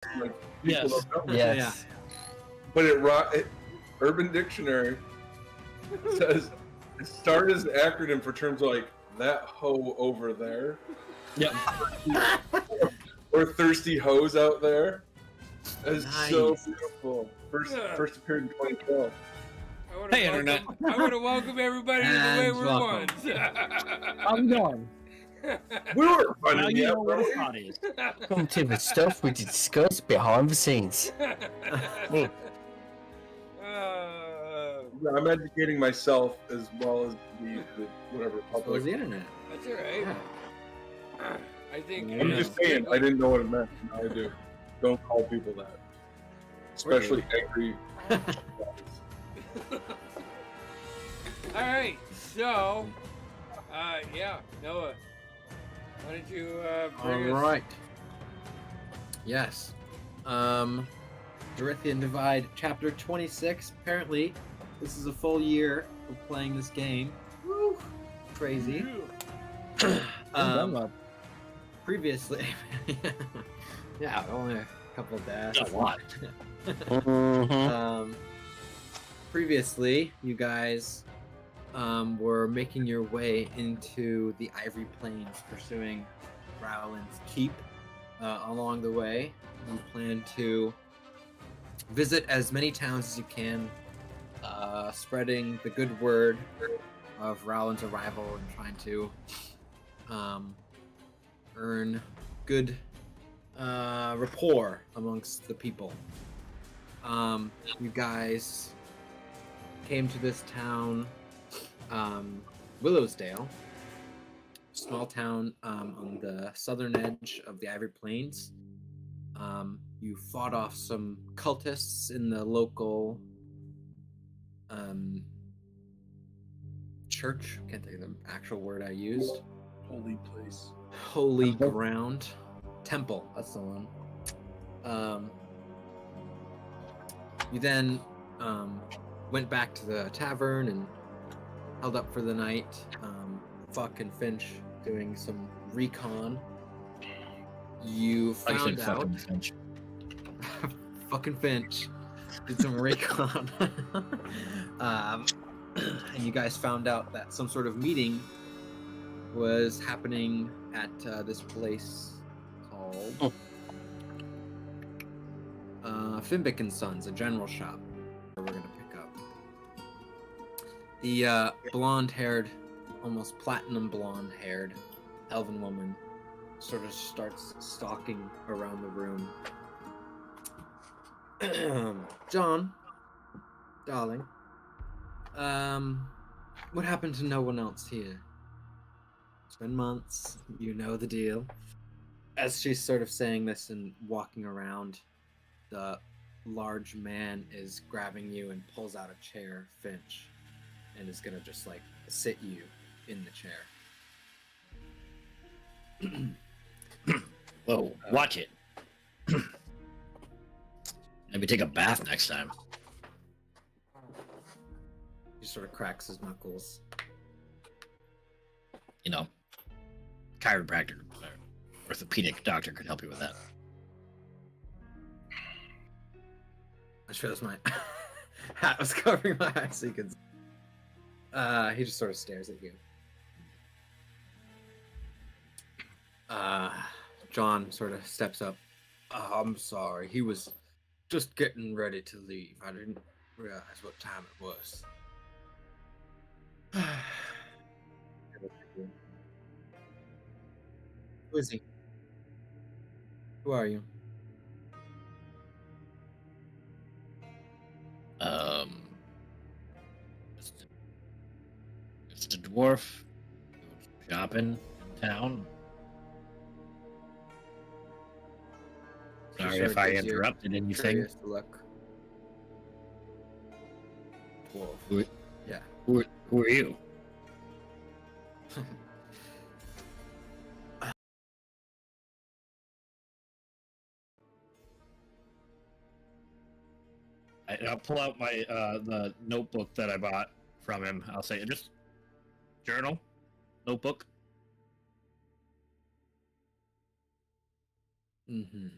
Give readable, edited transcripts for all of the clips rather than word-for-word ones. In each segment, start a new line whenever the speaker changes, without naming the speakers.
like people
Yes.
don't know.
Yes.
But Urban Dictionary says it started as an acronym for terms like that hoe over there.
Yep.
Or thirsty hoes out there. It's so
Nice.
beautiful.
Yeah.
First appeared in 2012.
Hey, Internet.
I want to welcome everybody to the
And
Wayward
welcome.
Ones.
I'm going.
We were
Now
running
you
yet,
know what
were
a
we?
pot is.
Welcome to the stuff we discuss behind the scenes.
I'm educating myself as well as the whatever
So is
public.
the internet.
That's all right.
Yeah.
I think.
I'm just saying, I didn't know what it meant. Now I do. Don't call people that. Especially angry.
All right, so, yeah, Noah, why don't you bring
All
us?
right. Yes. Dorithian Divide, Chapter 26. Apparently, this is a full year of playing this game. Woo! Crazy. Previously, yeah, only a couple of days.
A lot.
Mhm.
Previously, you guys were making your way into the Ivory Plains, pursuing Rowland's Keep. Along the way, you plan to visit as many towns as you can, spreading the good word of Rowland's arrival and trying to earn good rapport amongst the people. You guys came to this town, Willowsdale, small town on the southern edge of the Ivory Plains. You fought off some cultists in the local church. Can't think of the actual word I used.
Holy place.
Holy ground. Temple, that's the one. You then went back to the tavern and held up for the night. Fuck and Finch doing some recon. You
I
found
said
out
fucking Finch.
fucking Finch did some recon. And you guys found out that some sort of meeting was happening at this place called Fimbick and Sons, a general shop. We're gonna pick up the blonde-haired, almost platinum blonde-haired elven woman. Sort of starts stalking around the room. John, darling, what happened to no one else here? It's been months. You know the deal. As she's sort of saying this and walking around, the large man is grabbing you and pulls out a chair, Finch, and is gonna just like sit you in the chair.
Whoa, watch it. Maybe take a bath next time.
He sort of cracks his knuckles.
You know, chiropractor or orthopedic doctor could help you with that.
I just realized my hat was covering my eyes so you could. He just sort of stares at you. John sort of steps up. I'm sorry. He was just getting ready to leave. I didn't realize what time it was. Who is he? Who are you?
It's a dwarf shopping in town.
She
Sorry
sort
if
of
I
gives you a
interrupted anything.
curious look. Wolf.
Who,
Yeah.
who are you? I'll pull out my the notebook that I bought from him. I'll say, just journal, notebook.
Mm-hmm.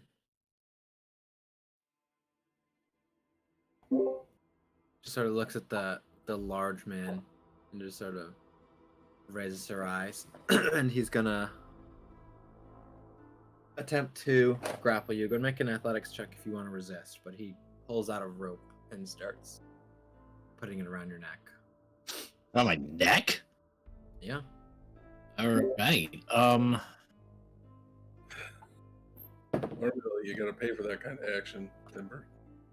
Just sort of looks at the large man and just sort of raises her eyes, and he's gonna attempt to grapple you. Go and make an athletics check if you want to resist. But he pulls out a rope and starts putting it around your neck.
On my neck?
Yeah.
Alright.
Normally, you gotta pay for that kind of action, Timber.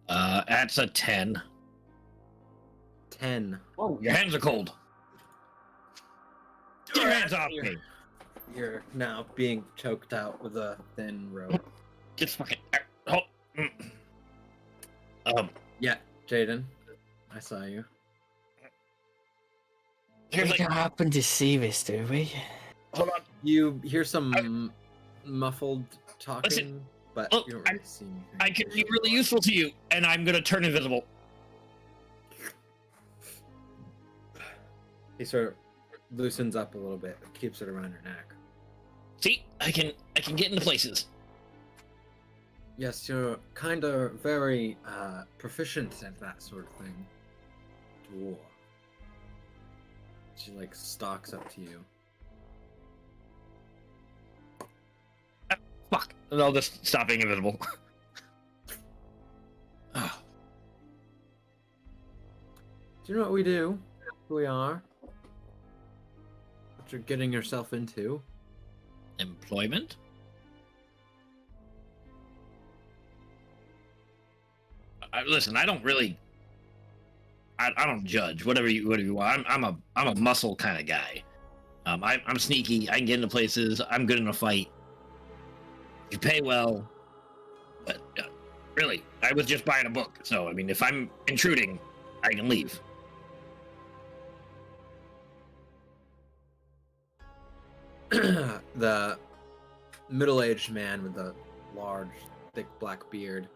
That's a 10.
10.
Oh, your hands are cold. Get your hands off me.
You're now being choked out with a thin rope.
Get fucking. Oh.
Yeah, Jaden, I saw you.
We don't happen to see this, do we?
Hold on.
You hear some muffled talking,
Listen,
but
look,
you don't really see anything.
I can be really useful to you, and I'm gonna turn invisible.
He sort of loosens up a little bit, but keeps it around your neck.
See, I can get into places.
Yes, you're kind of very proficient at that sort of thing. Dwarf. She like stalks up to you.
Fuck. And I'll just stop being invisible. Oh.
Do you know what we do? Who we are? What you're getting yourself into?
Employment? Listen, I don't really. I don't judge. Whatever you want. I'm a muscle kind of guy. I'm sneaky. I can get into places. I'm good in a fight. You pay well, but really, I was just buying a book. So I mean, if I'm intruding, I can leave.
The middle-aged man with the large, thick black beard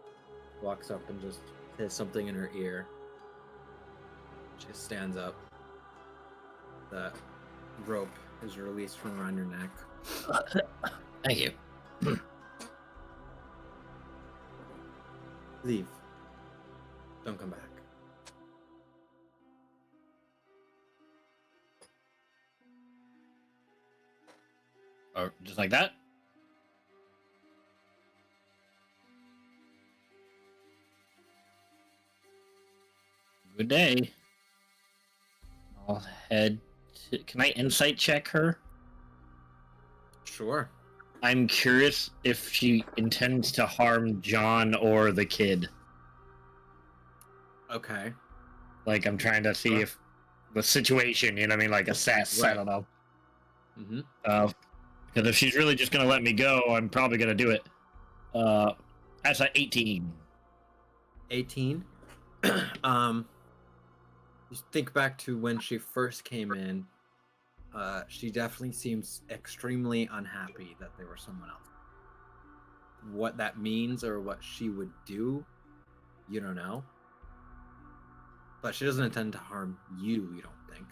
walks up and just says something in her ear. She stands up. The rope is released from around your neck.
Thank you.
Leave. Don't come back.
Or just like that? Good day. I'll head to... Can I insight check her?
Sure.
I'm curious if she intends to harm John or the kid.
Okay.
Like, I'm trying to see if the situation, you know what I mean? Like, assess, I
Right.
don't know.
Mm-hmm.
Because if she's really just going to let me go, I'm probably going to do it. That's an 18.
18. You think back to when she first came in. She definitely seems extremely unhappy that there was someone else. What that means or what she would do, you don't know. But she doesn't intend to harm you don't think.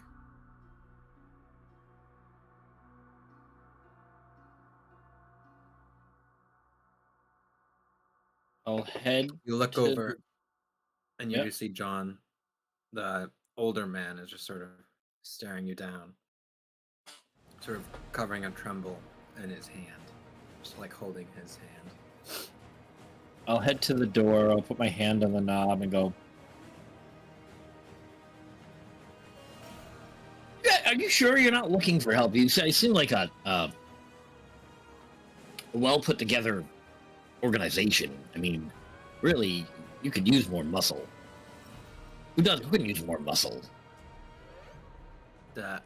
I'll head.
You look
to-
over and you
Yeah.
do see John, the older man, is just sort of staring you down. Sort of covering a tremble in his hand. Just like holding his hand.
I'll head to the door. I'll put my hand on the knob and go. Yeah, are you sure you're not looking for help? You seem like a well put together organization. I mean, really, you could use more muscle. Who couldn't use more muscle?
That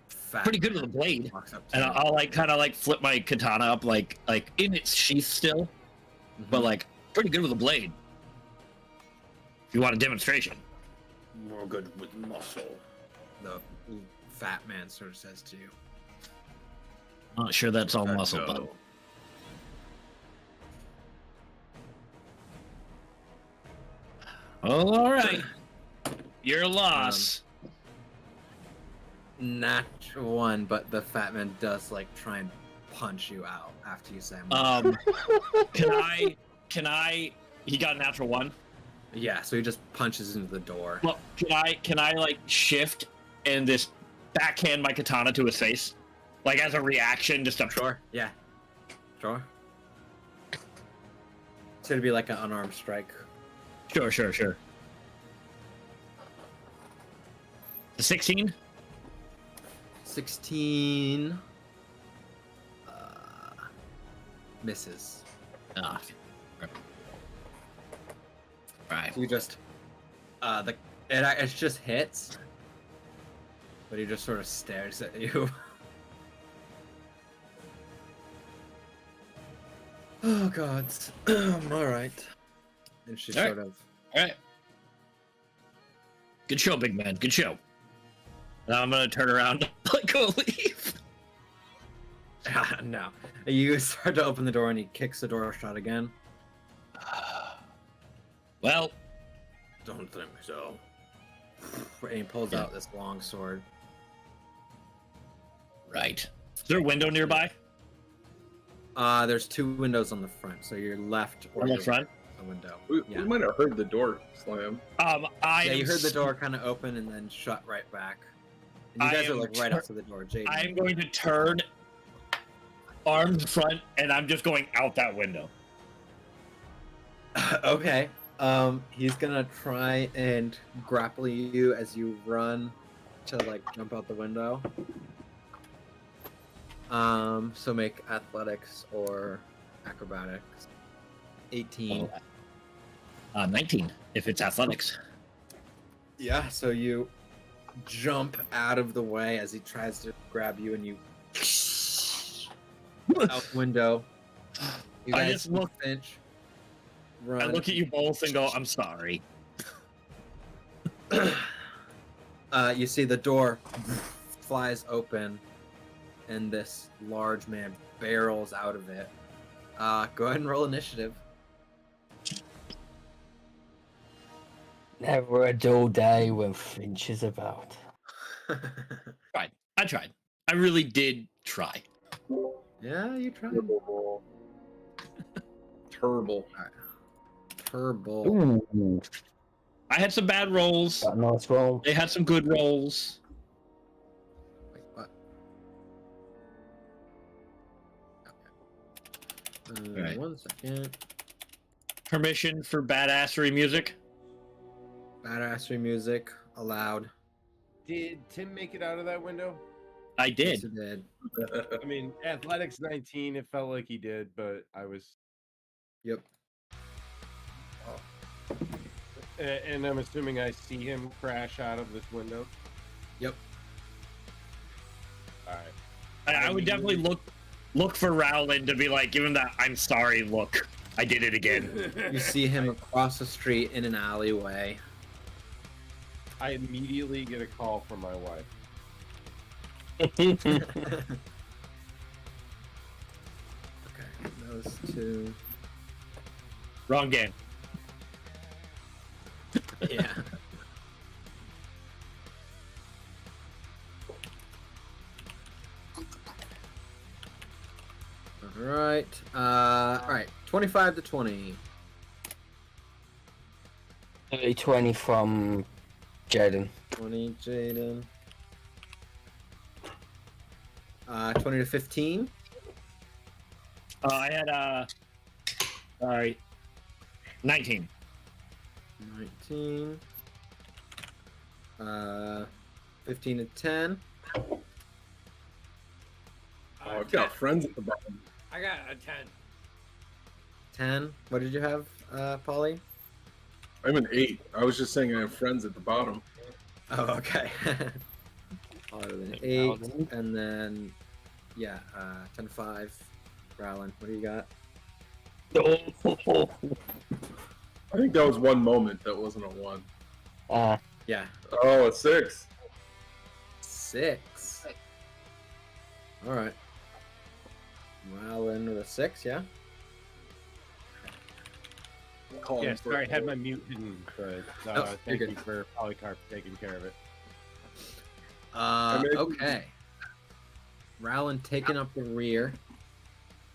fat
Pretty good with
man
a blade.
walks up to
And
you.
I'll like kind of like flip my katana up like in its sheath still, but like pretty good with a blade. If you want a demonstration.
More good with muscle. The fat man sort of says to you.
Not sure that's all
Let's
muscle,
go.
but well, all right. Your loss.
Natural one, but the fat man does like try and punch you out after you say
Can I? He got a natural one.
Yeah, so he just punches into the door.
Well, can I like shift and just backhand my katana to his face, like as a reaction, just a
Sure. Yeah. Sure. It's gonna be like an unarmed strike.
Sure. The 16.
16 misses.
Ah. Right.
So you just it just hits, but he just sort of stares at you. Oh God. All right. And she
All right.
sort of.
All right. Good show, big man. Good show. Now I'm gonna turn around and go leave.
No. You start to open the door and he kicks the door shut again.
Well,
Don't think so. And he pulls out this long sword.
right. Is there a window nearby?
There's 2 windows on the front, so your left or
On the
your
front?
right, the window.
We
Yeah.
might have heard the door slam.
Yeah, you heard the door kind of open and then shut right back. And you
I
guys are
am
like right up to the door. Jaden.
I'm going to turn arms front, and I'm just going out that window.
Okay. He's gonna try and grapple you as you run to like jump out the window. So make athletics or acrobatics. 18.
19, if it's athletics.
Yeah, so you jump out of the way as he tries to grab you and you out the window. You
I
guys
just look-
Finch.
I
Run.
look at you both and go, I'm sorry.
You see the door flies open and this large man barrels out of it. Go ahead and roll initiative.
Never a dull day when Finch is about.
I tried. I really did try.
Yeah, you tried.
Terrible.
Turbo.
Ooh,
I had some bad rolls.
got a nice roll.
They had some good rolls.
Wait, what?
Right.
1 second.
Permission for badassery music.
Badassery music allowed.
Did Tim make it out of that window?
I
Yes,
did.
it did.
I mean, athletics 19, it felt like he did, but I was.
Yep.
And I'm assuming I see him crash out of this window.
Yep.
All right.
I would definitely look for Rowland to be like, give him that I'm sorry look. I did it again.
You see him across the street in an alleyway.
I immediately get a call from my wife.
Okay, those 2.
Wrong game.
Yeah. All right. 25 to 20.
20 from Jaden.
20, Jaden. 20 to 15.
I had sorry, 19.
19. 15 to 10.
Oh, I've got friends at the bottom.
I got a 10.
10. What did you have, Polly?
I'm an 8. I was just saying I have friends at the bottom.
Oh, okay. An 8, and then, yeah, 10 to 5. Rowland, what do you got?
I think that was one moment. That wasn't a 1.
Yeah,
Oh, a 6.
6. All right. Rowland with a 6, yeah?
Calling
Yeah,
for-
sorry, I had my mute hidden, but
you're
thank
good.
you for Polycarp taking care of it.
Okay. Rowland taking up the rear.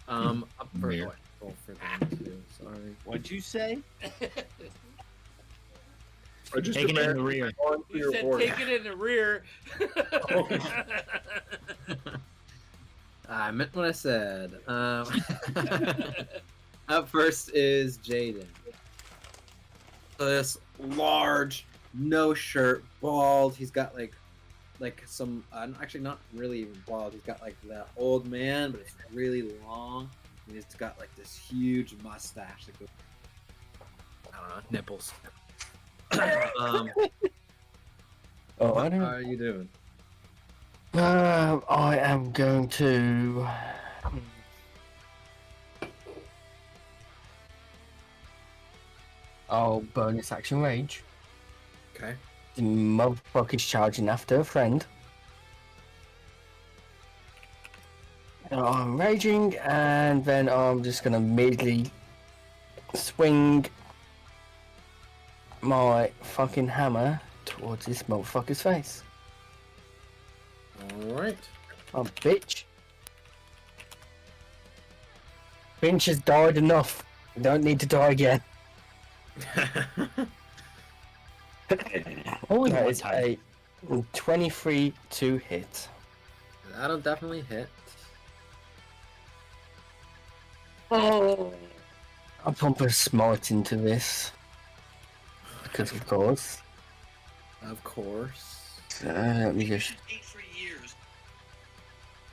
Up for
Rear.
roll for them too. Sorry.
What'd you say?
I just
Taking it in the
imagine
rear.
going through
You
your
said
board.
take it in the rear.
I meant what I said. Up first is Jaden. So this large, no shirt, bald. He's got like some actually not really even bald. He's got like the old man, but it's really long. And he's got like this huge mustache that goes, I don't know, nipples.
Oh, I
What
don't.
are you doing?
I am going to. Oh, bonus action rage.
Okay.
The motherfucker's charging after a friend. So I'm raging, and then I'm just gonna immediately swing my fucking hammer towards this motherfucker's face.
Alright.
Oh, bitch. Finch has died enough. You don't need to die again.
Only
That
one
is
time.
a 23 to hit.
That'll definitely hit.
Oh. I'll pump a smite into this. Because of course.
Of course.
Let me just...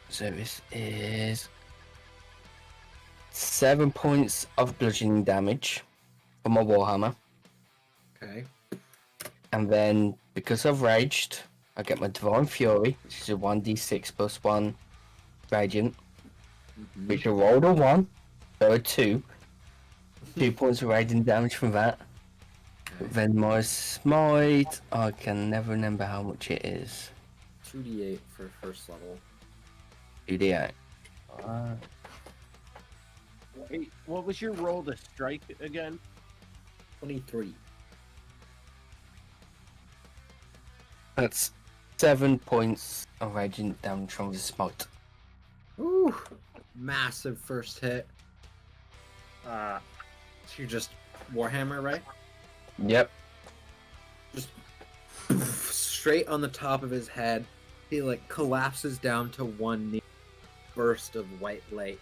So this is 7 points of bludgeoning damage from my warhammer,
Okay.
and then because I've raged, I get my divine fury, which is a 1d6 plus 1 radiant,
Mhm.
which I rolled a 1, so a 2. 2 points of radiant damage from that.
Okay.
Then my smite, I can never remember how much it is.
2d8 for first level.
2d8.
Wait, what was your roll to strike again?
23.
That's 7 points of radiant damage from the smite.
Ooh, massive first hit. So you just Warhammer, right?
Yep.
Just straight on the top of his head. He like collapses down to one knee. Burst of white light.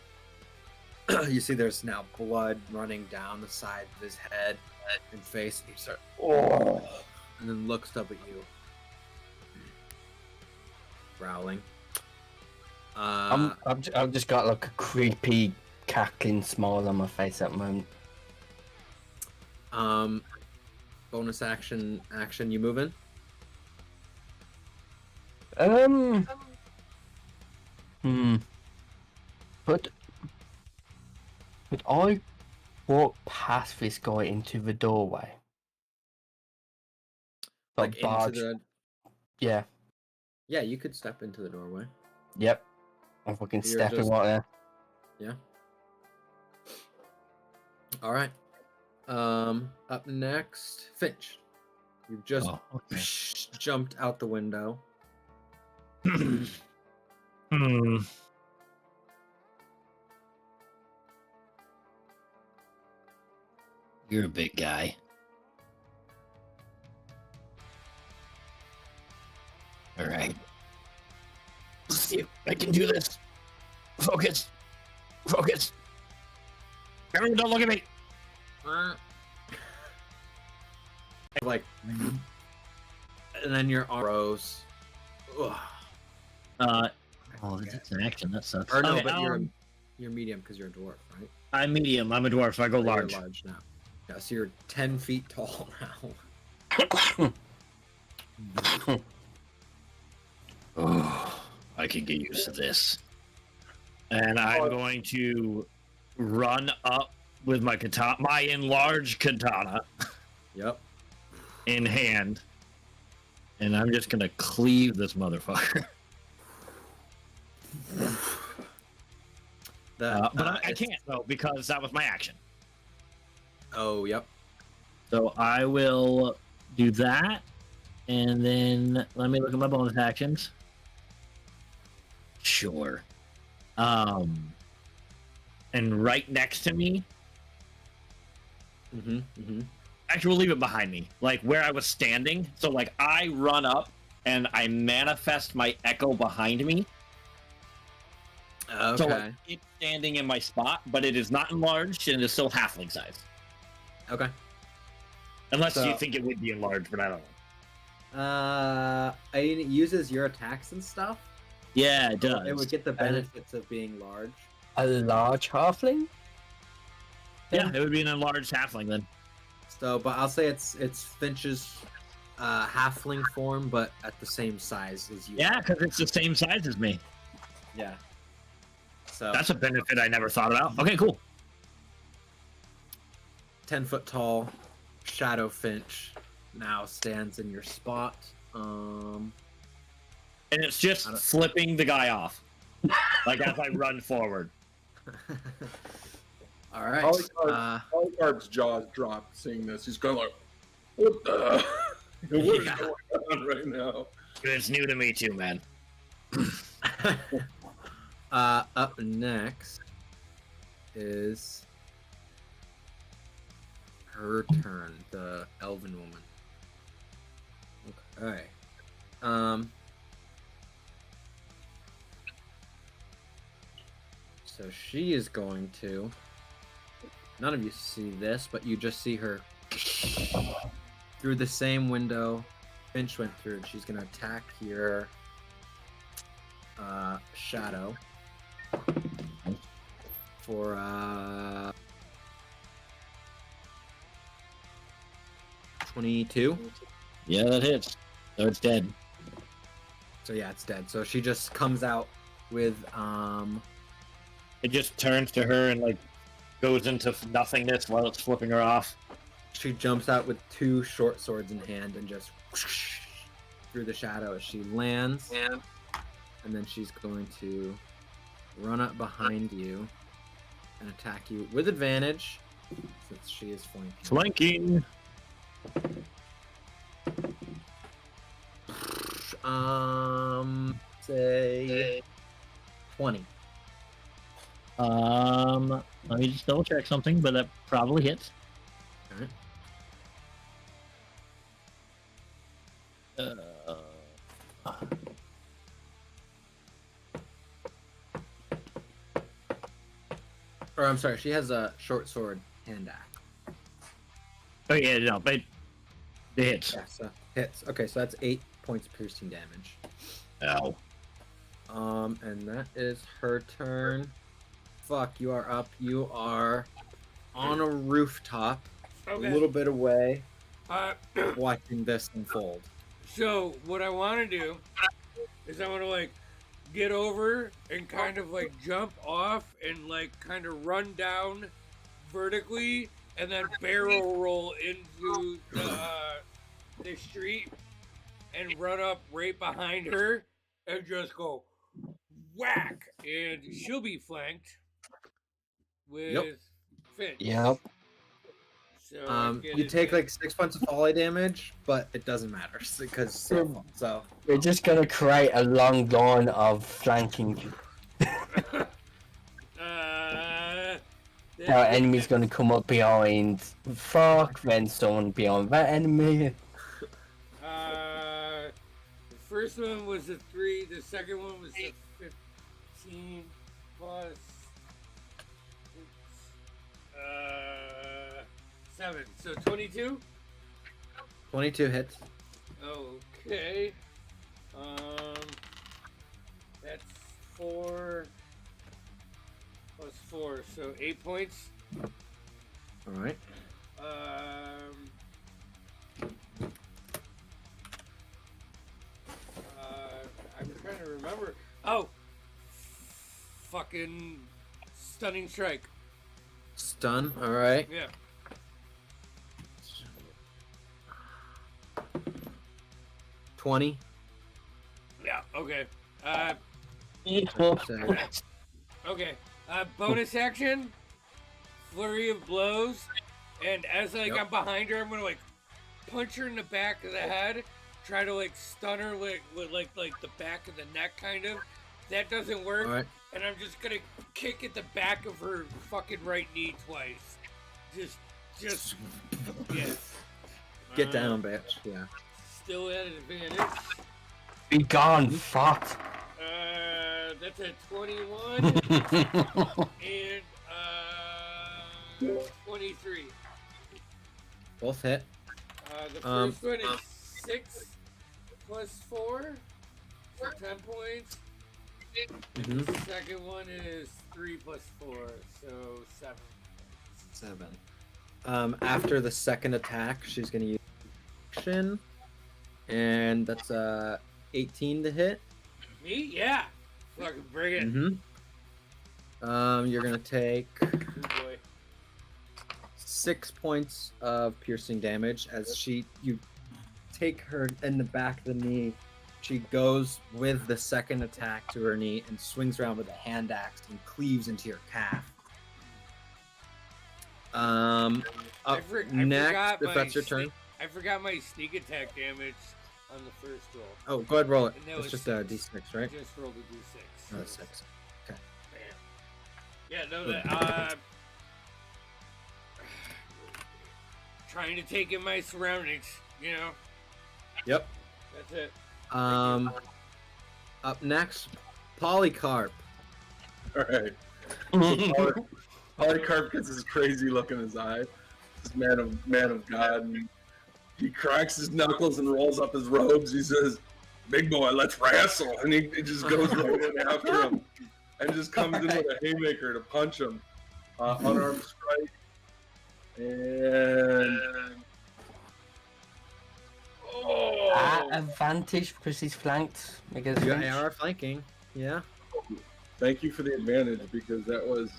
You see, there's now blood running down the side of his head and face. And he starts, oh, and then looks up at you, growling.
I've just got like a creepy cackling smile on my face at the moment.
Bonus action. You moving?
But I walk past this guy into the doorway.
Like
barge.
into the.
Yeah.
Yeah, you could step into the doorway.
Yep. I'm fucking
You're
stepping
just-
right there.
Yeah. All right. Up next, Finch. You just
Oh, okay.
jumped out the window.
You're a big guy. All right. Let's see if I can do this. Focus. Focus. Everyone, don't look at me.
Like, and then your arm rose. Ugh.
Oh, that's an action. That sucks.
Or no,
Okay,
but you're medium because you're a dwarf, right?
I'm medium. I'm a dwarf, so I go
Or you're
large.
large now. Yeah, so you're 10 feet tall now.
Oh, I can get used to this. And I'm going to run up with my katana, my enlarged katana
Yep.
in hand, and I'm just gonna cleave this motherfucker. But I can't though because that was my action.
Oh, yep.
So I will do that, and then let me look at my bonus actions. Sure. And right next to me, Actually, we'll leave it behind me, like where I was standing. So like I run up and I manifest my echo behind me.
Okay.
So like, it's standing in my spot, but it is not enlarged and it is still halfling size.
Okay.
Unless
So-
you think it would be enlarged, but I don't know.
It uses your attacks and stuff.
Yeah, it does.
It would get the benefits of being large.
A large halfling?
Yeah, it would be an enlarged halfling then.
So, but I'll say it's Finch's halfling form, but at the same size as you.
Yeah, because it's the same size as me.
Yeah. So
That's a benefit I never thought about. Okay, cool.
10-foot tall Shadow Finch now stands in your spot.
And it's just flipping the guy off, like as I run forward.
All right.
Polycarp's jaws dropped seeing this. He's kind of like, what the? What is
Yeah.
going on right now?
It's new to me too, man.
Up next is her turn, the elven woman. Okay. So she is going to. None of you see this, but you just see her through the same window Finch went through. She's going to attack your shadow for 22.
Yeah, that hits. So it's dead.
So yeah, it's dead. So she just comes out with
It just turns to her and like goes into nothingness while it's flipping her off.
she jumps out with 2 short swords in hand and just through the shadow as she lands. And then she's going to run up behind you and attack you with advantage since she is flanking.
Flanking.
Say 20.
Let me just double check something, but that probably hits.
Alright. Or I'm sorry, she has a short sword hand axe.
Oh yeah, no, but it hits.
Yeah, so hits. Okay, so that's 8 points of piercing damage.
Ow.
And that is her turn. Fuck, you are up. You are on a rooftop,
Okay.
a little bit away,
Uh,
watching this unfold.
so what I want to do is I want to like get over and kind of like jump off and like kind of run down vertically and then barrel roll into the street and run up right behind her and just go whack, and she'll be flanked with Finch.
Yep.
So I get
You
it
take
then.
like 6 points of volley damage, but it doesn't matter because so.
We're just gonna create a long line of flanking. Our enemy's gonna come up behind Fuck, then someone behind that enemy.
The first one was a 3, the second one was a 15 plus 7, so 22.
22 hits.
Okay. That's 4 plus 4, so 8 points.
All right.
I'm trying to remember. Oh, fucking stunning strike.
Stun. All right.
Yeah.
$20.
Yeah. Okay.
So,
Okay. Bonus action. Flurry of blows, and as like I'm behind her, I'm gonna like punch her in the back of the head. Try to like stun her like with like the back of the neck, kind of. That doesn't work.
all right.
And I'm just gonna kick at the back of her fucking right knee twice. Just, yeah.
Get down, bitch. Yeah.
Still at an advantage.
Be gone, fart.
That's a 21 and 23.
Both hit.
The first one is 6 plus 4, so 10 points. And the second one is 3 plus 4, so 7.
7. After the second attack, she's gonna use action, and that's 18 to hit.
Me? Yeah. Fucking bring it.
You're gonna take
Oh boy.
6 points of piercing damage as you take her in the back of the knee. She goes with the second attack to her knee and swings around with a hand axe and cleaves into your calf. Up next, if that's your turn.
I forgot my sneak attack damage on the first roll.
Oh, go ahead, roll it.
And that
It's
was
just
6.
a d6, right?
I just rolled a d6.
Oh, 6. Okay.
Bam. Yeah, no, that, trying to take in my surroundings, you know?
Yep.
That's it.
Up next, Polycarp.
All right. Polycarp gets this crazy look in his eye. This man of God. And he cracks his knuckles and rolls up his robes. He says, "Big boy, let's wrestle!" And he just goes right in after him, and just comes in with a haymaker to punch him. Unarmed strike, and
Advantage because he's flanked. Because
You are flanking. Yeah.
thank you for the advantage because that was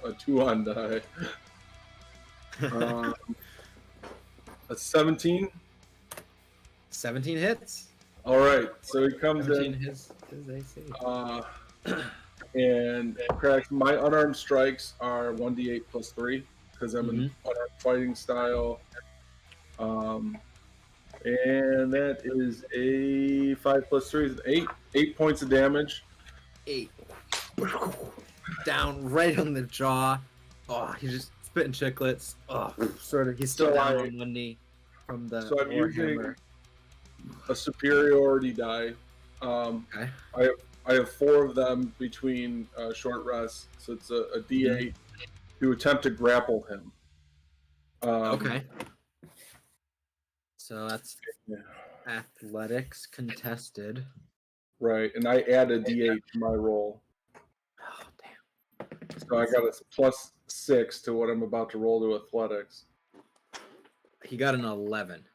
a 2 on die. A 17.
17 hits.
All right, so he comes
17
in.
his AC.
And cracks. My unarmed strikes are 1d8 plus 3 because I'm an unarmed fighting style. And that is a 5 plus 3 is 8. 8 points of damage.
8. Down right on the jaw. Oh, he's just spitting chiclets. Oh, sort of. He's still
So
down
I-
on one knee from the
So I'm using
warhammer.
a superiority die.
Okay.
I have 4 of them between short rests, so it's a d8 to attempt to grapple him.
Okay. So that's
Yeah.
athletics contested.
Right, and I add a d8 to my roll.
Oh, damn.
So I got a plus 6 to what I'm about to roll to athletics.
He got an 11.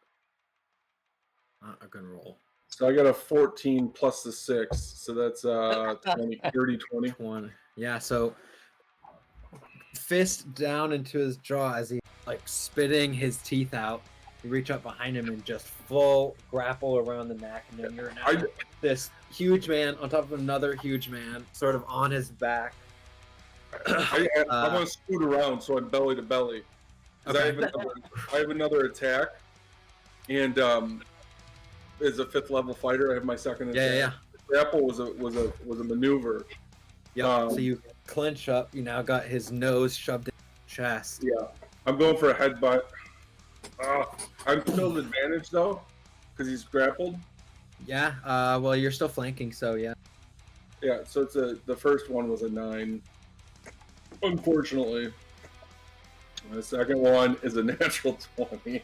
Not a good roll.
So I got a 14 plus the 6, so that's 20, 30, 20.
20. Yeah, so fist down into his jaw as he like spitting his teeth out. You reach up behind him and just full grapple around the neck, and then you're now this huge man on top of another huge man, sort of on his back.
I want to scoot around so I'm belly to belly. 'Cause
Okay.
I have another attack, and as a 5th level fighter, I have my second attack.
Yeah.
Grapple was a maneuver.
Yeah. So you clinch up. You now got his nose shoved in his chest.
Yeah, I'm going for a headbutt. I'm still at advantage though, because he's grappled.
Yeah. Well, you're still flanking, so yeah.
Yeah, so it's the first one was a 9. Unfortunately, the second one is a natural 20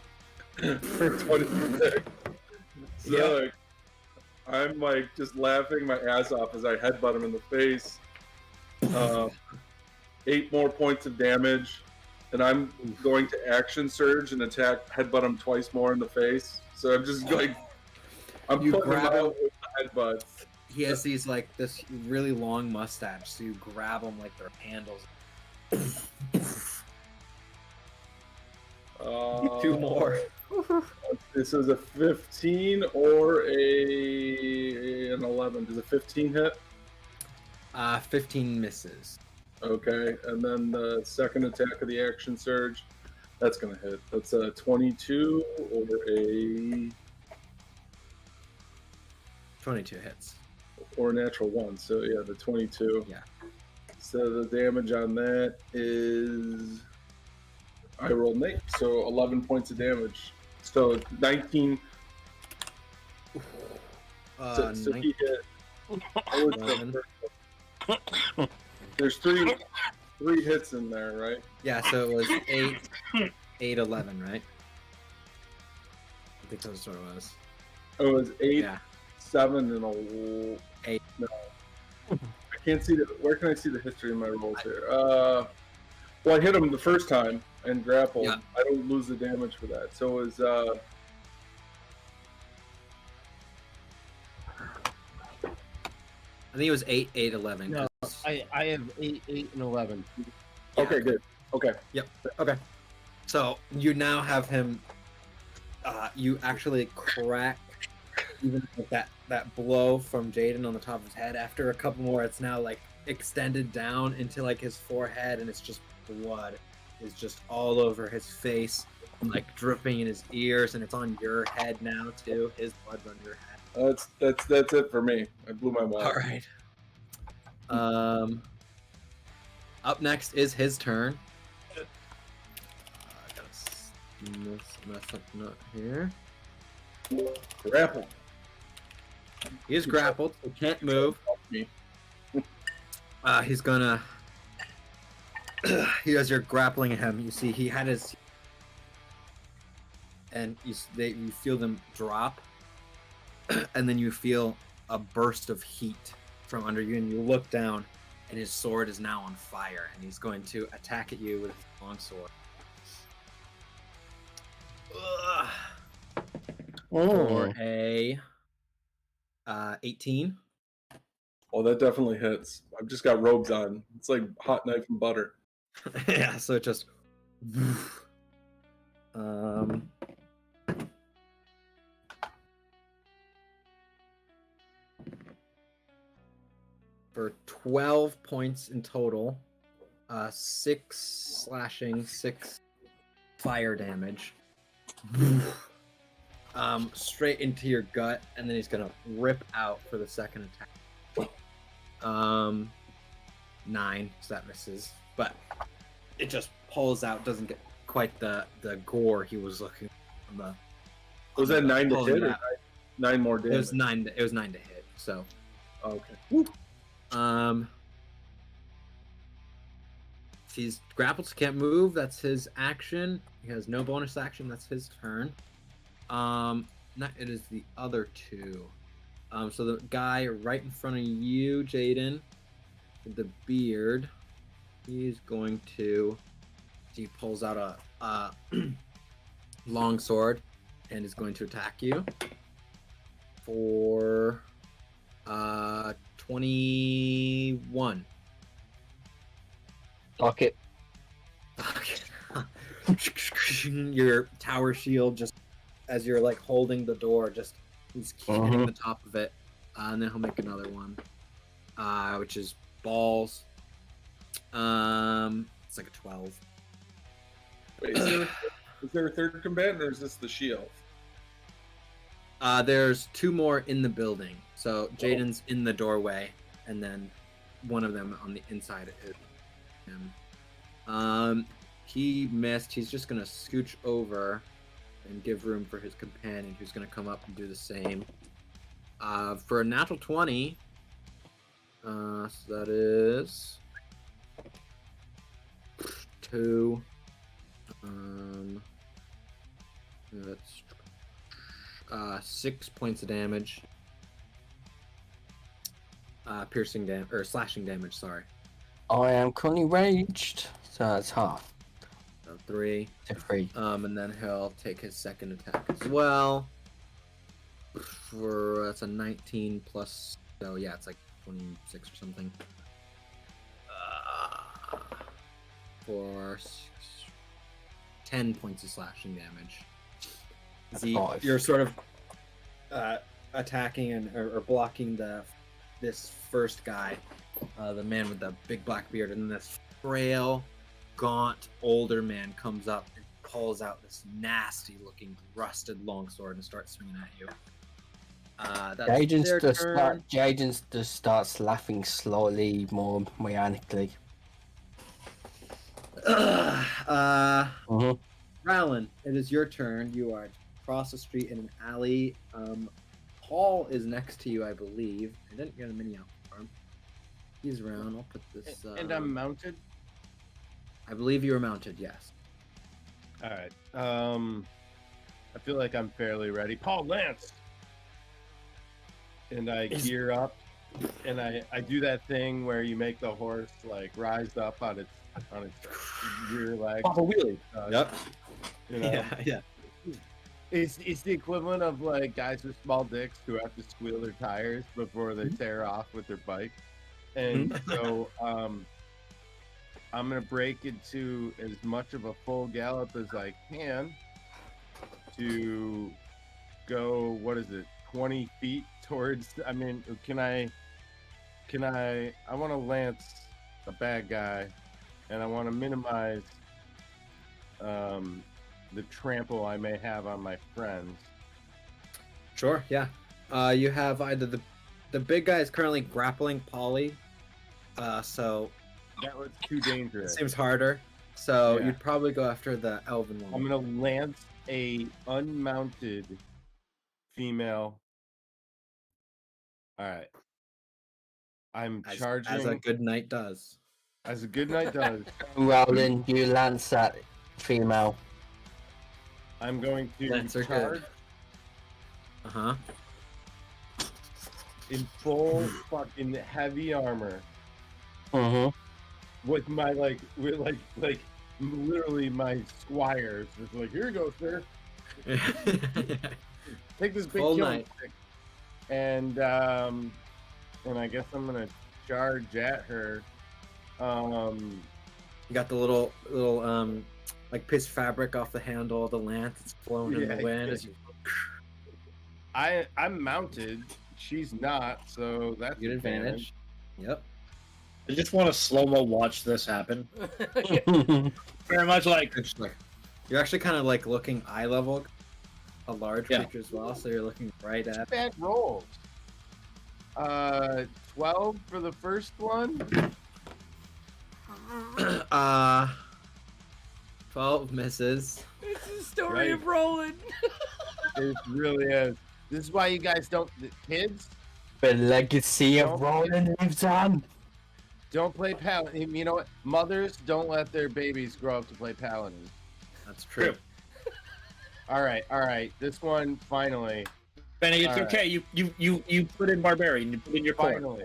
for 26. So like, I'm like just laughing my ass off as I headbutt him in the face. 8 more points of damage, and I'm going to action surge and headbutt him twice more in the face. So I'm just like, I'm
You
putting him
grab
out with the headbutts.
He has these like this really long mustache, so you grab them like they're handles. 2 more.
This is a 15 or an 11. Does a 15 hit?
15 misses.
Okay, and then the second attack of the action surge, that's gonna hit. That's a 22 or a
22 hits.
natural 1. So yeah, the 22.
Yeah.
So the damage on that is I rolled an 8, so 11 points of damage. So 19. So he
19.
hit. What was the first one? There's three hits in there, right?
Yeah, so it was 8, 11, right? I think that's what it was.
Oh, it was 8,
Yeah.
7, and a
8.
No, I can't see the. Where can I see the history of my rolls here? Well, I hit him the first time and grappled.
Yeah.
I don't lose the damage for that. So it was.
I think it was 8, 8, 11.
No,
'cause-
I have 8, 8, and 11.
Okay, good. Okay.
Okay. So you now have him. You actually crack even with that blow from Jaden on the top of his head. After a couple more, it's now like extended down into like his forehead, and it's just blood is just all over his face, and, like dripping in his ears, and it's on your head now too. His blood's on your head.
That's it for me. I blew my wad.
All right. Up next is his turn. I gotta mess up here.
Grapple.
He is grappled. He can't move.
Me.
He's gonna. As you're grappling him, you see he had his. And you feel them drop, and then you feel a burst of heat from under you, and you look down, and his sword is now on fire, and he's going to attack at you with his long sword. For a 18.
Oh, that definitely hits. I've just got robes on. It's like hot knife and butter.
Yeah, so it just for 12 points in total, 6 slashing, 6 fire damage. Straight into your gut, and then he's gonna rip out for the second attack. 9, so that misses, but it just pulls out. Doesn't get quite the gore he was looking for.
Was that 9 to
pulling
hit or
out.
9 more
It
damage?
was 9. It was 9 to hit. So,
Okay.
he's grappled, so can't move. That's his action. He has no bonus action. That's his turn. It is the other two. So the guy right in front of you, Jaden, with the beard, he's going to. He pulls out a long sword and is going to attack you for 21.
Lock it.
Your tower shield, just as you're like holding the door, just he's hitting the top of it, and then he'll make another one, which is balls. It's like a 12.
Wait, is there a third combatant, or is this the shield?
There's 2 more in the building. So Jaden's in the doorway, and then one of them on the inside is him. He missed. He's just gonna scooch over and give room for his companion, who's gonna come up and do the same. For a natural 20, so that is 2. That's 6 points of damage. Piercing damage or slashing damage. Sorry.
I am currently raged, so that's half.
So 3.
To 3.
And then he'll take his second attack as well. For that's a 19 plus. So yeah, it's like 26 or something. For 10 points of slashing damage. You're sort of attacking or blocking this first guy, the man with the big black beard, and then this frail, gaunt, older man comes up and pulls out this nasty-looking, rusted longsword and starts swinging at you. That's their turn.
Jaden just starts laughing slowly, more mechanically.
Rowland, it is your turn. You are across the street in an alley. Paul is next to you, I believe. I didn't get a mini out for him. He's around. I'll put this.
And I'm mounted.
I believe you were mounted. Yes.
All right. I feel like I'm fairly ready. Paul, Lance. And I gear up, and I do that thing where you make the horse like rise up on its rear leg.
Pop a wheelie.
Yep.
You know?
Yeah.
It's the equivalent of like guys with small dicks who have to squeal their tires before they tear off with their bike. And so I'm gonna break into as much of a full gallop as I can to go, what is it, 20 feet towards, I mean, I want to lance a bad guy, and I want to minimize the trample I may have on my friends.
Sure. Yeah. You have either the big guy is currently grappling Polly, so
That was too
it
dangerous.
seems harder. So
Yeah.
you'd probably go after the elven one.
I'm gonna lance a unmounted female. All right. I'm charging
as a good knight does.
as a good night does.
Roland, you lance that female.
I'm going to
Lancer
charge
good. Uh huh.
in full fucking heavy armor
Mm-hmm.
with my like literally my squires. Just like, here you go, sir. Take this big
Full
killing
knight.
stick. And I guess I'm gonna charge at her.
You got the little like piece of fabric off the handle of the lance. It's flown in
Yeah,
the wind.
yeah.
As you
I'm mounted. She's not, so that's
get advantage. Yep.
I just want to slow-mo watch this happen. Very much like
You're actually kind of like looking eye level, a large
Yeah.
creature as well. So you're looking right at.
Bad rolls. 12 for the first one.
12 misses.
It's the story
Right.
of Roland.
It really is. This is why you guys don't, kids,
The legacy
Don't-
of Roland lives on.
don't play paladin. You know what? Mothers don't let their babies grow up to play paladin.
That's true.
All right. This one finally,
Benny, it's
All right.
okay. You put in barbarian. You put in your core.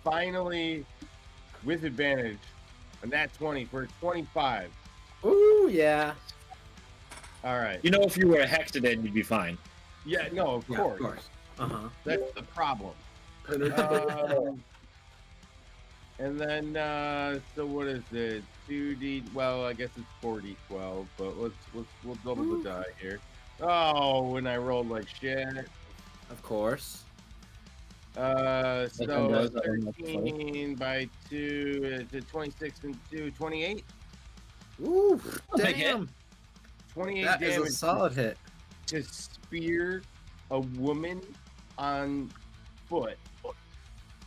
finally, with advantage, and that 20 for 25.
Ooh, yeah.
All right.
You know, if you were a hexadin, you'd be fine.
Yeah, no, of
Yeah,
course.
of course. Uh huh.
That's the problem. And then, so what is it? 2D. Well, I guess it's 4D12, but we'll double the die here. Oh, and I rolled like shit.
Of course.
So
does, that one, that's
13 by 2 to 26 and 2, 28.
Ooh,
Big hit.
damn.
28
That is
damage
a solid hit.
to spear a woman on foot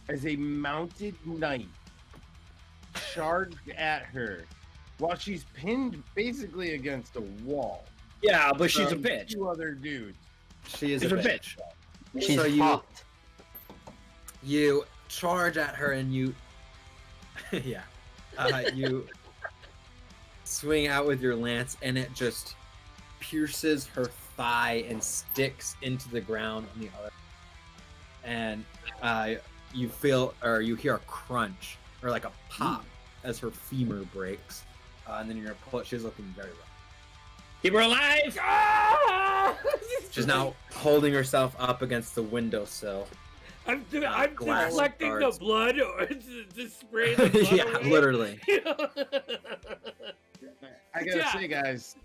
as a mounted knight charged at her while she's pinned basically against a wall.
Yeah, but she's a
from
bitch.
2 other dudes.
She is
She's
a
a
bitch.
bitch.
She's
So you-
hot.
You charge at her and you, yeah, you swing out with your lance and it just pierces her thigh and sticks into the ground on the other. And you feel or you hear a crunch or like a pop as her femur breaks, and then you're gonna pull it. She's looking very rough.
Keep her alive.
Ah!
She's now holding herself up against the windowsill.
I'm
glass
deflecting the
guards.
blood or to spray the blood
Yeah,
away.
literally.
I gotta
Yeah.
say, guys,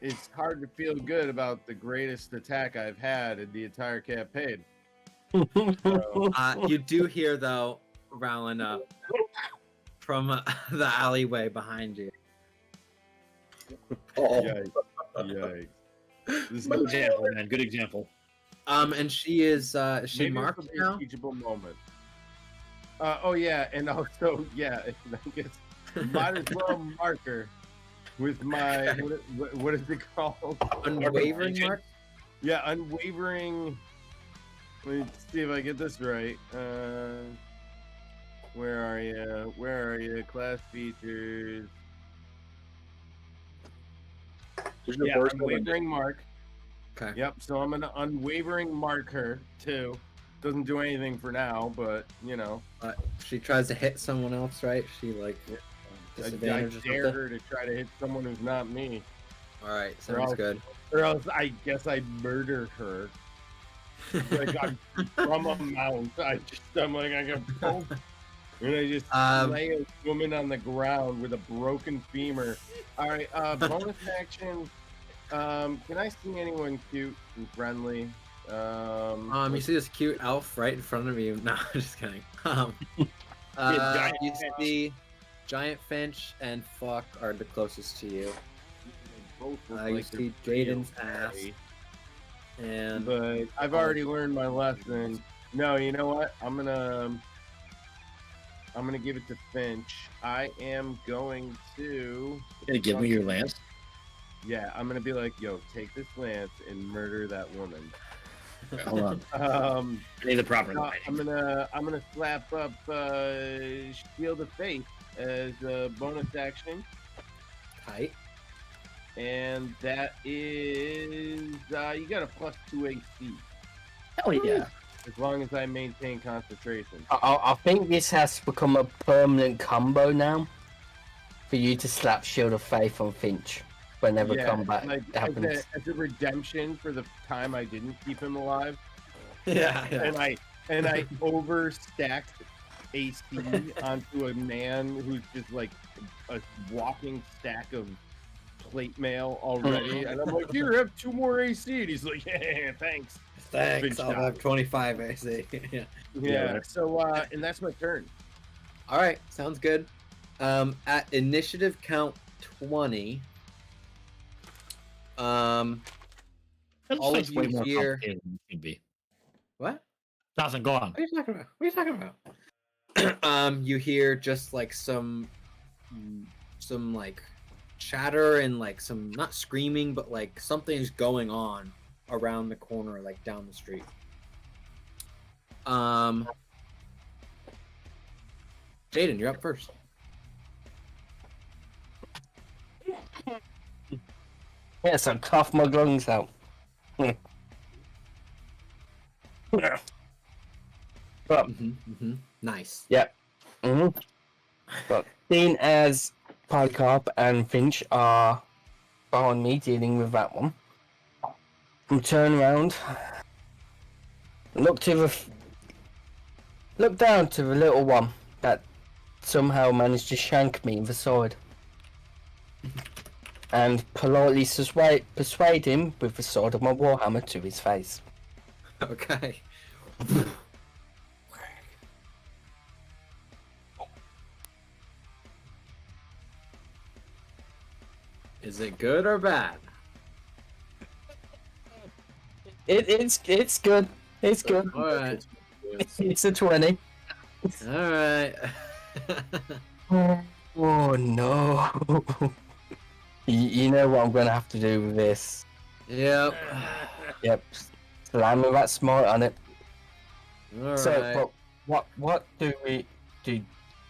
it's hard to feel good about the greatest attack I've had in the entire campaign. So,
You do hear though, Rowland, from the alleyway behind you.
yikes. Yikes. This is
Good example, man. Good example.
And she is she
maybe this
marked
will be
now?
a teachable moment. Oh yeah, and also yeah, I guess might as well mark her. with my what is it called?
Unwavering mark.
Yeah, unwavering. Let me see if I get this right. Where are you? Where are you? Class features.
There's your
Yeah,
first one.
unwavering mark.
Okay.
Yep. So I'm gonna unwavering mark her too. Doesn't do anything for now, but you know,
She tries to hit someone else, right? She like
I
disadvantage or
dare
something.
her to try to hit someone who's not me,
All right,
Or
sounds
else-
good.
or else I guess I murder her. Like I'm from a mount. I'm like I can poke, and I just lay a woman on the ground with a broken femur. All right, bonus action. Can I see anyone cute and friendly?
You see this cute elf right in front of you? No, I'm just kidding.
giant
You
finch.
see Giant Finch and Fuck are the closest to you.
Both look
You
like they're
see
pretty
Jaden's ass.
okay.
And
But I've already learned my lesson. No, you know what? I'm gonna give it to Finch. I am going to.
Hey, give me your lance.
Yeah, I'm gonna be like, yo, take this lance and murder that woman.
Hold on. I need the proper
No,
lighting.
I'm gonna slap up Shield of Faith as a bonus action,
tight.
and that is you got a +2 AC
Hell yeah.
as long as I maintain concentration.
I think this has become a permanent combo now for you to slap Shield of Faith on Finch whenever combat
like,
happens.
as a redemption for the time I didn't keep him alive,
Yeah.
and I overstacked AC onto a man who's just like a walking stack of plate mail already, and I'm like, here, have 2 more AC, and he's like, yeah, thanks.
Thanks.
Big
I'll
shot.
have 25 AC. Yeah.
Yeah. So and that's my turn.
All right, sounds good. At initiative count 20, all of you here.
Could be.
What?
Nothing. Go on.
What are you talking about? What are you talking about? You hear just like some like chatter and like some, not screaming, but like something's going on around the corner, like down the street. Jaden, you're up first.
Yes, I cough my lungs out. But
Nice.
but seeing as Polycarp and Finch are behind me dealing with that one, I'm turn around, look down to the little one that somehow managed to shank me in the side, and politely persuade him with the sword of my warhammer to his face.
Okay. Is it good or bad?
It's good. It's good.
All right.
It's a 20.
All right.
Oh no. You know what I'm gonna have to do with this.
Yep.
Yep. Slam with that smite on it.
All
So,
right.
but what do we do?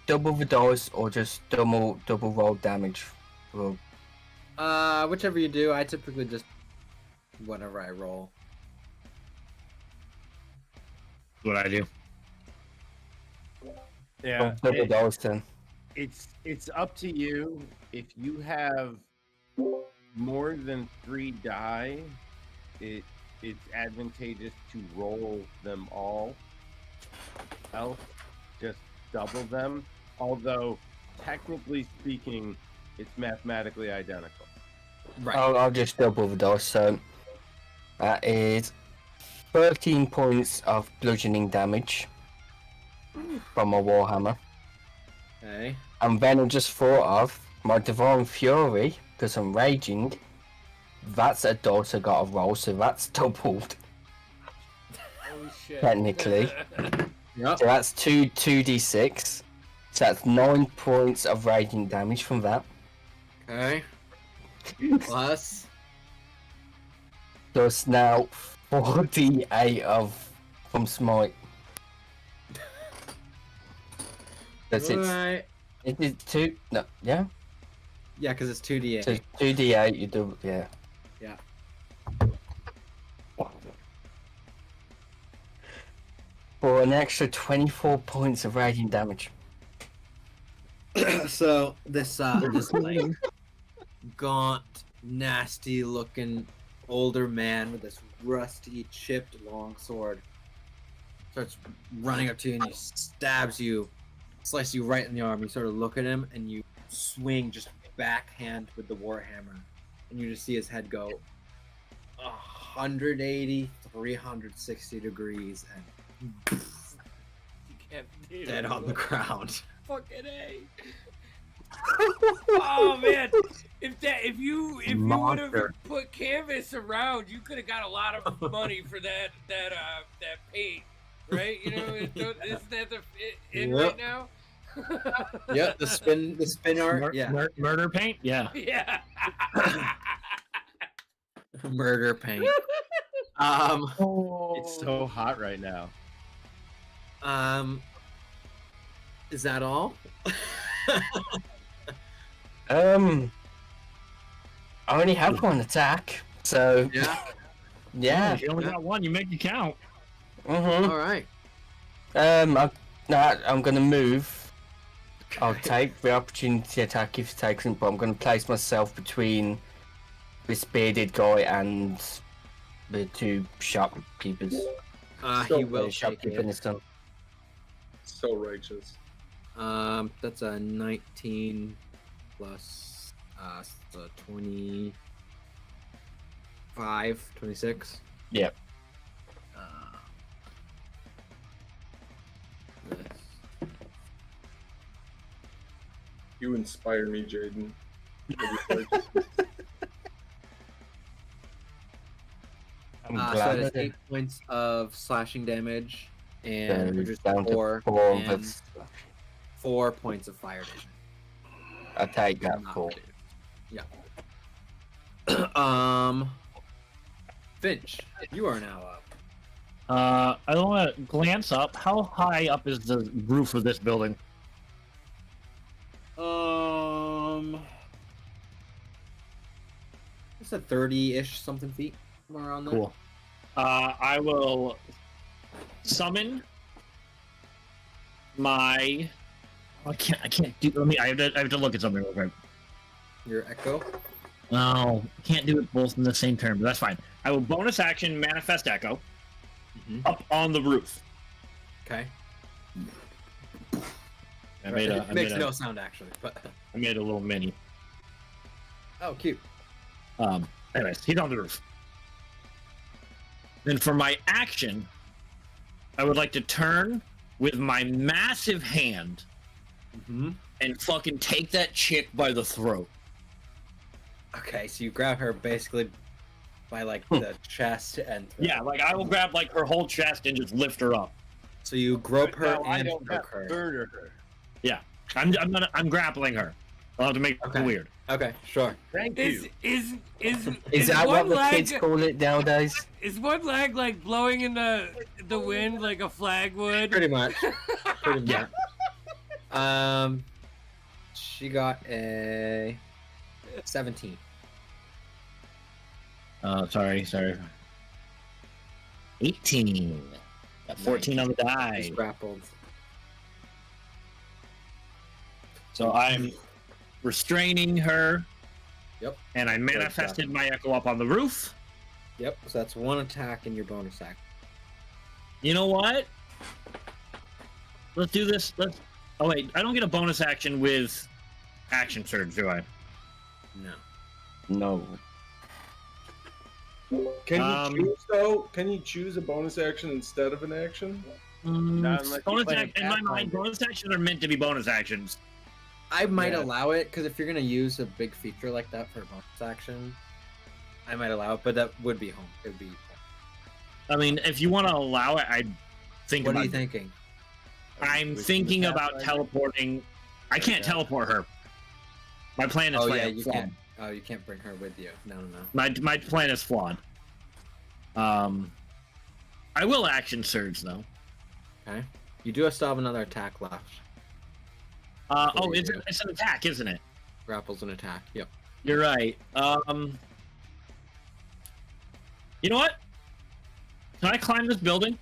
Double the dice or just double roll damage? Well,
Whichever you do, I typically just whatever I roll.
What I do.
Yeah.
double dice then.
It's up to you. If you have more than 3 die, it's advantageous to roll them all. Else, just double them. Although, technically speaking, it's mathematically identical.
Right.
I'll just double the dice. So that is 13 points of bludgeoning damage from my warhammer.
Okay.
And then I just thought of my divine fury because I'm raging. That's a dice I got to roll, so that's doubled.
Oh shit.
Technically.
Yep.
So that's 2d6. So that's 9 points of raging damage from that.
Okay. Plus.
So it's now 48 from Smite. That's it.
Alright.
It is 2. No, yeah?
Yeah, because it's 2d8.
So 2d8, you do, yeah.
Yeah.
For an extra 24 points of radiant damage.
So this like gaunt, nasty looking older man with this rusty, chipped longsword starts running up to you and he stabs you, slices you right in the arm. You sort of look at him and you swing just backhand with the warhammer, and you just see his head go 180, 360 degrees and
You can't do
dead
it.
on the ground.
Fucking A. Oh man, if you would
Monster.
have put canvas around, you could have got a lot of money for that paint, right? You know, isn't that in
Yep.
right now?
Yep, the spin art. Yeah,
Murder paint? Yeah.
Yeah.
murder paint.
It's so hot right now.
Is that all?
I only have one attack, so
Yeah.
yeah.
If you only got one, you make it count.
Mm-hmm.
All right.
I'm gonna move. I'll take the opportunity attack if it takes him, but I'm gonna place myself between this bearded guy and the 2 shopkeepers.
He will take
Shopkeeper
it.
this time.
So righteous.
That's a 19 plus so 25, 26.
Yep.
This.
You inspire me, Jaden.
I'm
So
glad
that is
that
8 points of slashing damage, and
it's
reduced
down to
4,
4
and
but
4 points of fire damage.
I take that
Not
4.
reduced. Yeah. Finch, you are now up.
I want to glance up. How high up is the roof of this building?
It's a 30-ish something feet, somewhere around there.
Cool. I will summon my. I can't do. I have to look at something real quick.
Your echo.
No, can't do it both in the same turn, but that's fine. I will bonus action manifest echo up on the roof.
Okay.
I made a.
It makes no sound actually, but
I made a little mini.
oh, cute.
Anyways, he's on the roof. Then for my action, I would like to turn with my massive hand
Mm-hmm.
and fucking take that chick by the throat.
Okay, so you grab her basically by like the chest and throat.
Yeah, like I will grab like her whole chest and just lift her up.
So you grope her
No, I
and
don't
choke her.
murder her.
Yeah, I'm grappling her. I'll have to make
Okay.
it weird.
Okay, sure.
Thank
Is
you.
Is that what
one
the
leg,
kids call it nowadays?
Is one leg like blowing in the wind like a flag would?
Pretty much. Pretty much.
Yeah.
She got a 17.
Sorry. 18. Got 14 on the die.
She's grappled.
So I'm restraining her.
Yep.
And I manifested my echo up on the roof.
Yep. So that's one attack in your bonus act.
You know what? Let's do this. Oh wait, I don't get a bonus action with action surge, do I?
No.
No.
Can you
Um,
choose though? Can you choose a bonus action instead of an action?
Not unless you
Bonus
play
action, in my mind,
Pathfinder.
bonus actions are meant to be bonus actions.
I might
Yeah.
allow it because if you're gonna use a big feature like that for a bonus action, I might allow it, but that would be home. It would be.
I mean, if you want to allow it, I'd think
What are
about
you thinking?
I'm
Which is
thinking
the
about
Pathfinder?
teleporting. I can't
Yeah.
teleport her. My plan is
Oh
fly
yeah,
up
you
front.
can. Oh, you can't bring her with you. No.
My plan is flawed. I will action surge though.
Okay. You do still have another attack left.
It's an attack, isn't it?
Grapple's an attack. Yep.
You're right. You know what? Can I climb this building?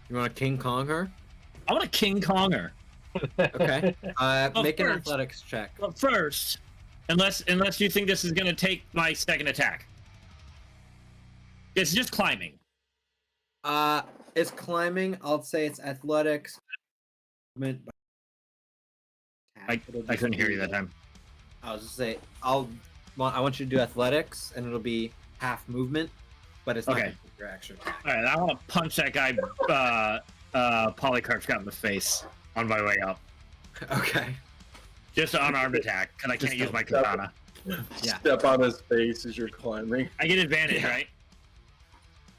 You want to King Kong her?
I want to King Kong her.
Okay. Make an
first.
athletics check.
But first, unless you think this is gonna take my second attack. It's just climbing.
It's climbing. I'll say it's athletics.
I couldn't hear you that time.
I was just say I want you to do athletics, and it'll be half movement, but it's not
Okay.
your extra attack.
All right, I want to punch that guy. Polycarp's got in the face on my way up.
Okay.
Just an unarmed attack, because I can't use my katana.
Yeah.
Step on his face as you're climbing.
I get advantage, right?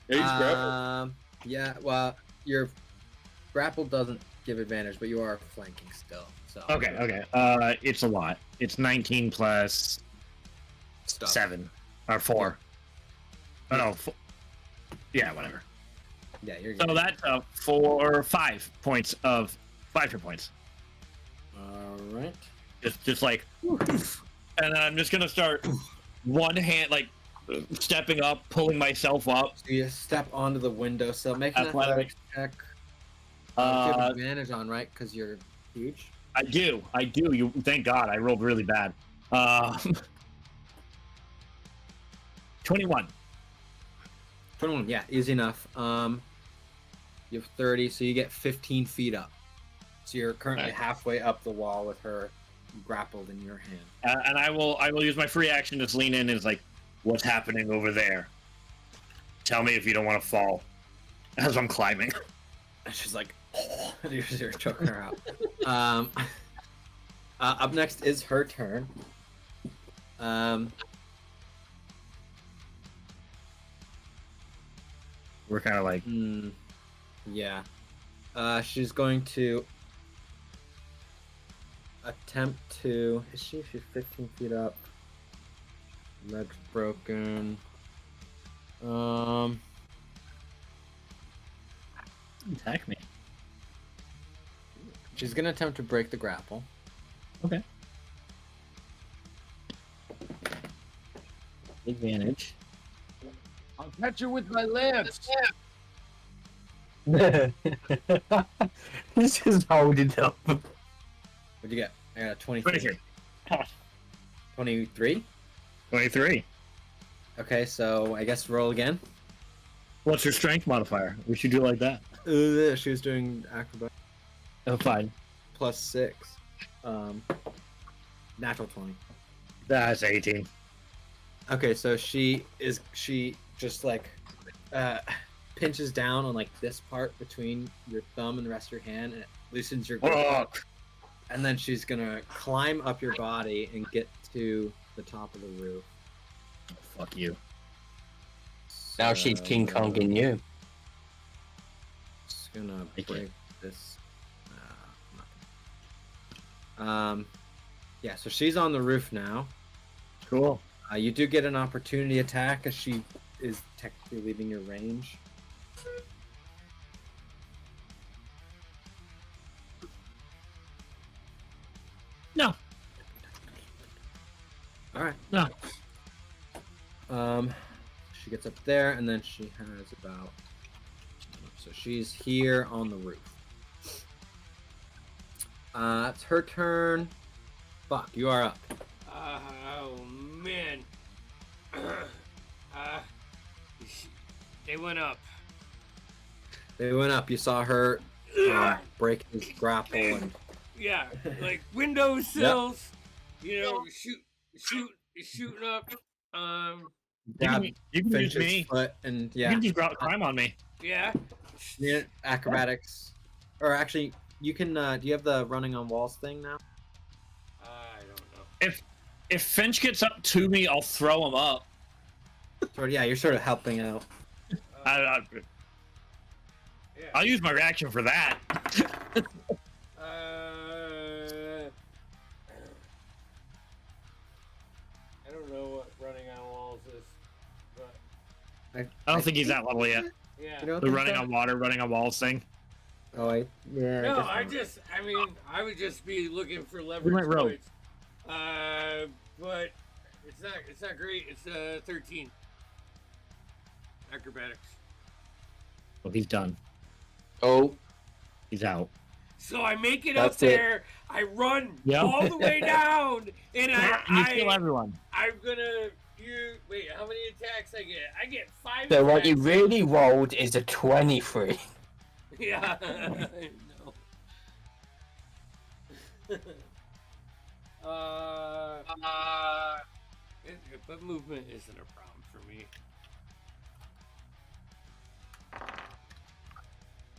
Yeah, he's grappled.
Yeah. Well, your grapple doesn't give advantage, but you are flanking still. So.
Okay. It's a lot. It's 19 plus
Stuff.
7 or 4. Oh no. Yeah, whatever.
Yeah, you're good.
So that's 5 points of 5 hit points.
All right.
Just like, and then I'm just gonna start one hand like stepping up, pulling myself up.
So you step onto the windowsill, make an
Athletics.
athletics check. You have advantage on, right? Because you're huge.
I do. You thank God I rolled really bad. 21.
21. Yeah, easy enough. You have 30, so you get 15 feet up. So you're currently halfway up the wall with her grappled in your hand.
And I will use my free action to lean in and it's like, what's happening over there? Tell me if you don't want to fall. As I'm climbing.
And she's like, you're choking her out. Up next is her turn.
We're kind of like,
Yeah. She's going to attempt to. She's 15 feet up. Leg's broken.
attack me.
She's gonna attempt to break the grapple.
Okay. Advantage.
I'll catch her with my lance.
He's just holding up.
What'd you get? I got a 23.
23.
23?
23.
Okay, so I guess roll again.
What's your strength modifier? We should do it like that.
She was doing acrobat
Oh, fine.
plus 6. Natural 20.
That's 18.
Okay, so she just like pinches down on like this part between your thumb and the rest of your hand, and it loosens your grip. And then she's gonna climb up your body and get to the top of the roof.
Fuck you.
Now she's King Konging you.
Just gonna
Thank you.
break this. I'm not gonna. Yeah, so she's on the roof now.
Cool.
You do get an opportunity attack as she is technically leaving your range.
No.
All right.
No.
She gets up there, and then she has about. So she's here on the roof. It's her turn. Fuck, you are up.
Oh man. They went up.
They went up. You saw her break his grapple, and
Yeah, like windowsills. You know, shooting up.
grab
You can use
Finch's
me.
foot, and
You
yeah,
can just climb on me.
Yeah.
yeah, acrobatics. Or actually, you can. Do you have the running on walls thing now?
I don't know.
If Finch gets up to me, I'll throw him up.
Sort of, yeah, you're sort of helping out.
I'll
Yeah.
use my reaction for that. I don't think he's that level yet.
Yeah.
You don't
The
think
running
so?
on water, running on walls thing.
Oh, yeah.
No,
guess not.
I mean, I would just be looking for
went
leverage
rogue.
points. But it's not great. It's 13. Acrobatics.
Well, he's done.
Oh,
He's out.
So I make it
That's
up
it.
there. I run
Yep.
all the way down, and
You kill
I
everyone.
I'm gonna wait. How many attacks I get? I get 5.
so what you
attacks.
really rolled is a 23.
Yeah. I know. But movement isn't a problem for me.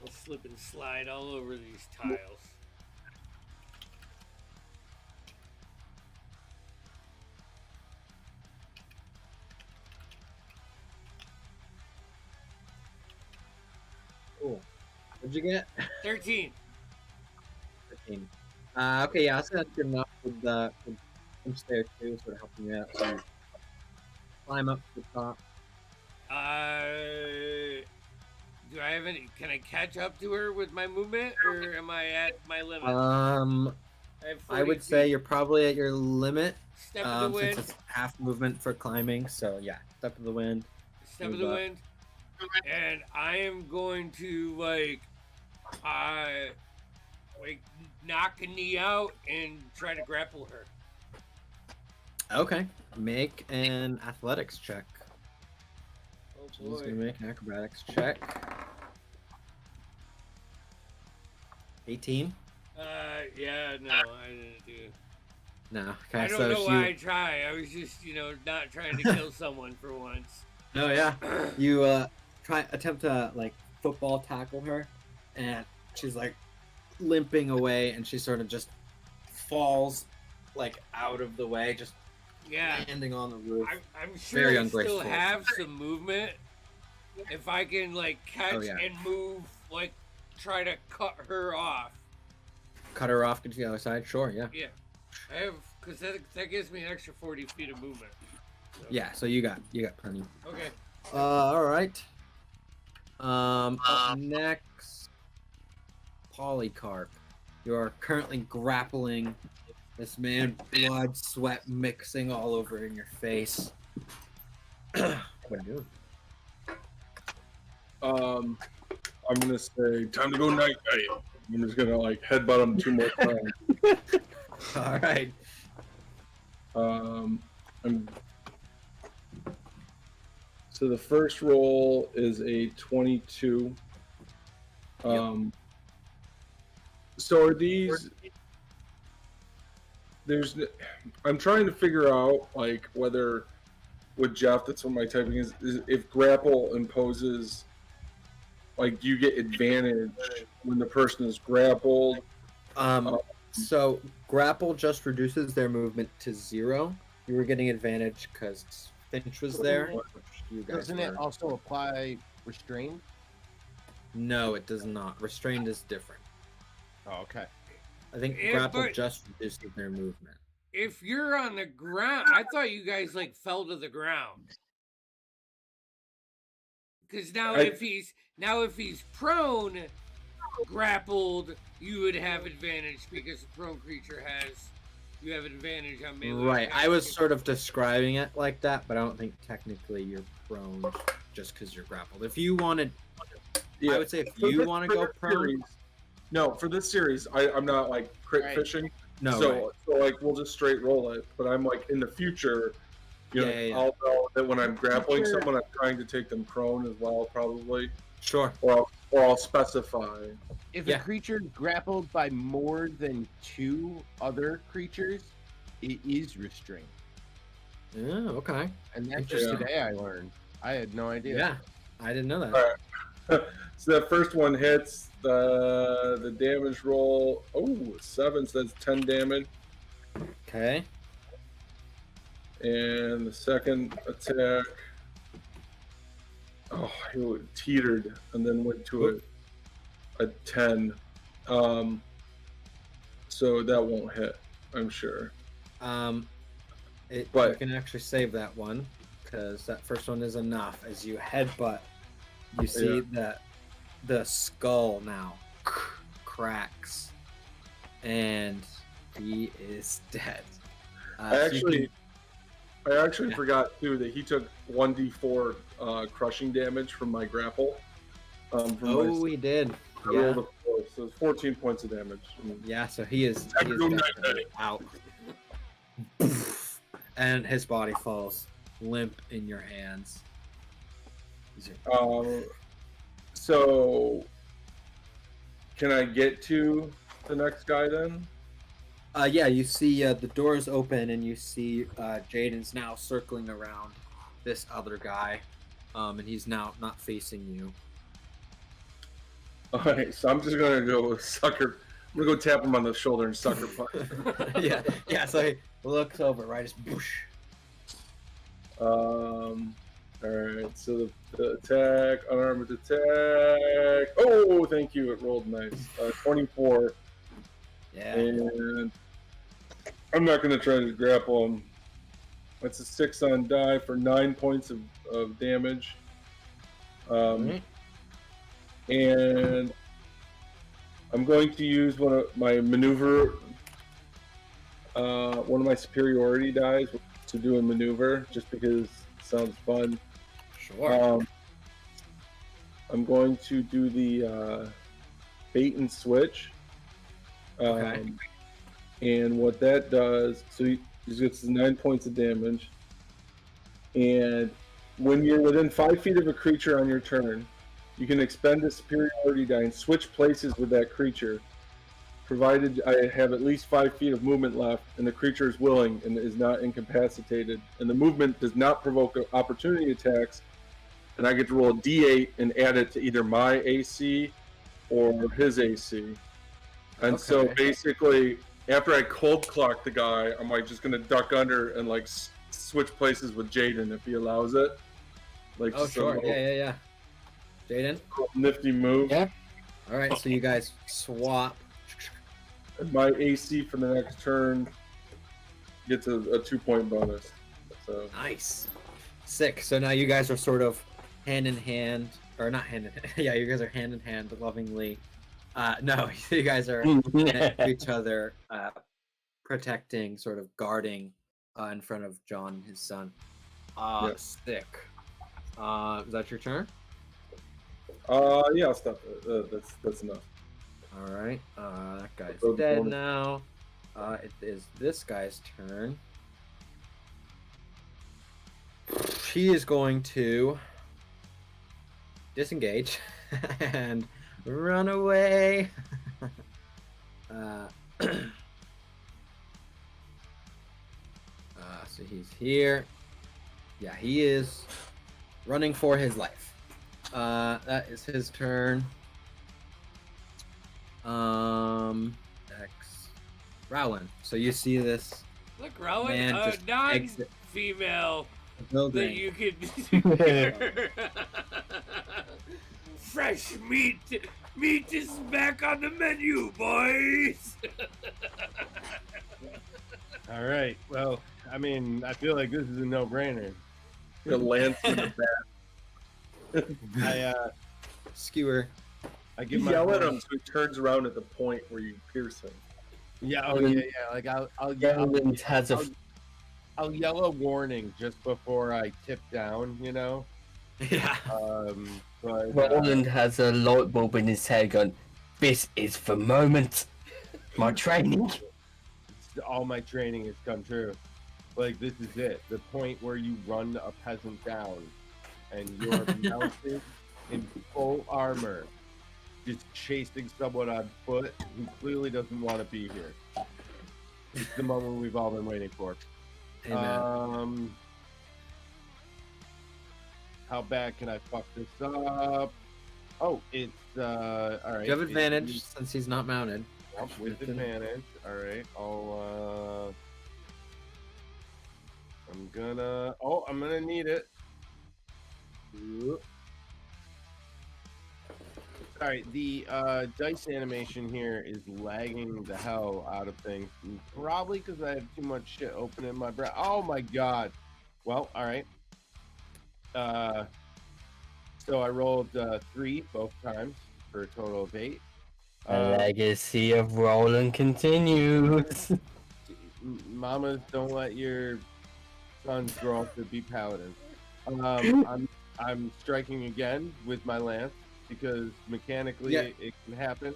I'll slip and slide all over these tiles.
Cool. What'd you get?
13.
13. Okay, yeah, I think that's good enough with the punch there too, sort of helping you out. So you climb up to the top.
Do I have any? Can I catch up to her with my movement, or am I at my limit? have
I
40
would say
feet.
you're probably at your limit.
Step of the wind.
Since it's half movement for climbing, so yeah, step of the wind.
Step of
move
the
up.
wind. And I am going to like knock a knee out and try to grapple her.
Okay, make an athletics check.
Oh
She's gonna
boy.
make an acrobatics check. 18.
Yeah, no, I didn't do.
No.
I
Okay,
don't
so
know
she.
why I try. I was just, not trying to kill someone for once.
No, yeah. You attempt to like football tackle her, and she's like limping away, and she sort of just falls like out of the way, just
Yeah.
landing on the roof.
I'm sure
Very
I still
ungraceful.
have some movement. If I can like catch
Oh, yeah.
and move, like try to cut her off.
Cut her off to the other side. Sure, yeah.
Yeah, I have because that gives me an extra 40 feet of movement. So-
Yeah. So you got plenty.
Okay.
All right. Up next, Polycarp. You are currently grappling this man, blood, sweat mixing all over in your face. What are you doing?
I'm gonna say time to go night night. I'm just gonna like headbutt him 2 more times.
All right.
So the first roll is a 22. So are these? I'm trying to figure out like whether with Jeff, that's what my typing is if grapple imposes like you get advantage when the person is grappled.
So grapple just reduces their movement to 0. You were getting advantage because Finch was there. You guys
Doesn't it
were.
also apply restraint?
No, it does not. Restrained is different.
Oh, okay.
I think
Yeah,
grapple
but-
just reduces their movement.
If you're on the ground, I thought you guys like fell to the ground. Because now if he's prone, grappled, you would have advantage because the prone creature you have advantage on melee.
Right.
attacks.
I was sort of describing it like that, but I don't think technically you're prone just because you're grappled. If you wanted, I would say if
For
you
this-
want to
for
go
this
prone,
series- No, for this series, I'm not like crit
Right.
fishing.
no.
so,
right.
so like we'll just straight roll it. But I'm like in the future,
Yeah.
I'll know that when I'm grappling
Sure.
someone, I'm trying to take them prone as well, probably,
Sure.
or I'll specify.
If
Yeah.
a creature is grappled by more than 2 other creatures, it is restrained.
Yeah. Okay.
And that's just
Interesting.
today I learned. I had no idea.
Yeah. I didn't know that.
All right. So that first one hits the damage roll. Oh, 7, so that's 10 damage.
Okay.
And the second attack, he teetered and then went to a 10. So that won't hit, I'm sure.
You
But-
can actually save that one because that first one is enough. As you headbutt, you see that the skull now cracks, and he is dead.
I actually
Yeah.
forgot too that he took 1d4 crushing damage from my grapple.
Oh, he did.
I
Yeah.
rolled a 4, so it's 14 points of damage.
Yeah, so he is
Technical
definitely
night.
out. And his body falls limp in your hands.
So can I get to the next guy then?
Yeah, you see the doors open and you see Jaden's now circling around this other guy, and he's now not facing you.
All right, so I'm just gonna go sucker. I'm gonna go tap him on the shoulder and sucker punch.
yeah. So he looks over, right? It's boosh.
All right, so the attack, unarmed attack. Oh, thank you. It rolled nice. 24.
Yeah.
And I'm not going to try to grapple him. That's a 6 on die for 9 points of damage. And I'm going to use one of my maneuver, one of my superiority dies to do a maneuver, just because it sounds fun.
Sure.
I'm going to do the bait and switch.
Okay.
And what that does, so he gets 9 points of damage. And when you're within 5 feet of a creature on your turn, you can expend a superiority die and switch places with that creature, provided I have at least 5 feet of movement left and the creature is willing and is not incapacitated. And the movement does not provoke opportunity attacks. And I get to roll a d8 and add it to either my AC or his AC. And so basically, after I cold clock the guy, I'm like just gonna duck under and like switch places with Jaden if he allows it. Like,
Oh, sure. Yeah. Jaden?
Nifty move.
Yeah.
All right, so you guys swap.
And my AC for the next turn gets a 2-point bonus. So
Nice. Sick. So now you guys are sort of hand in hand, or not hand in hand. Yeah, you guys are hand in hand lovingly. No, you guys are next to each other, protecting, sort of guarding in front of John and his son.
Yes.
Sick. Is that your turn?
Yeah, I'll stop. That's enough.
All right. That guy's
So
dead
bonus.
now. It is this guy's turn. He is going to disengage and run away. So he's here. Yeah, he is running for his life. That is his turn. X Rowland. So you see this
Look, Rowan,
man
a
just
non-female that
building.
you could. Fresh meat. Meat is back on the menu, boys.
All right. Well, I mean, I feel like this is a no-brainer.
It lands in the back.
Skewer.
I give
You
my
yell at
horse-
him so he turns around at the point where you pierce him.
Yeah. Oh yeah. Like I'll yell a warning just before I tip down. You know.
Yeah.
But
Roland has a light bulb in his head going, "This is the moment. My training."
all my training has come true. Like, this is it. The point where you run a peasant down and you're mounted in full armor, just chasing someone on foot who clearly doesn't want to be here. It's the moment we've all been waiting for.
Amen.
How bad can I fuck this up? Oh, it's all right.
You have advantage since he's not mounted.
Yep, with advantage. All right. I'm gonna need it. All right, the dice animation here is lagging the hell out of things. Probably because I have too much shit open in my brain. Oh my god. Well, all right. So I rolled 3 both times for a total of 8.
The legacy of Roland continues.
Mamas, don't let your sons grow up to be paladins. I'm striking again with my lance because mechanically it can happen,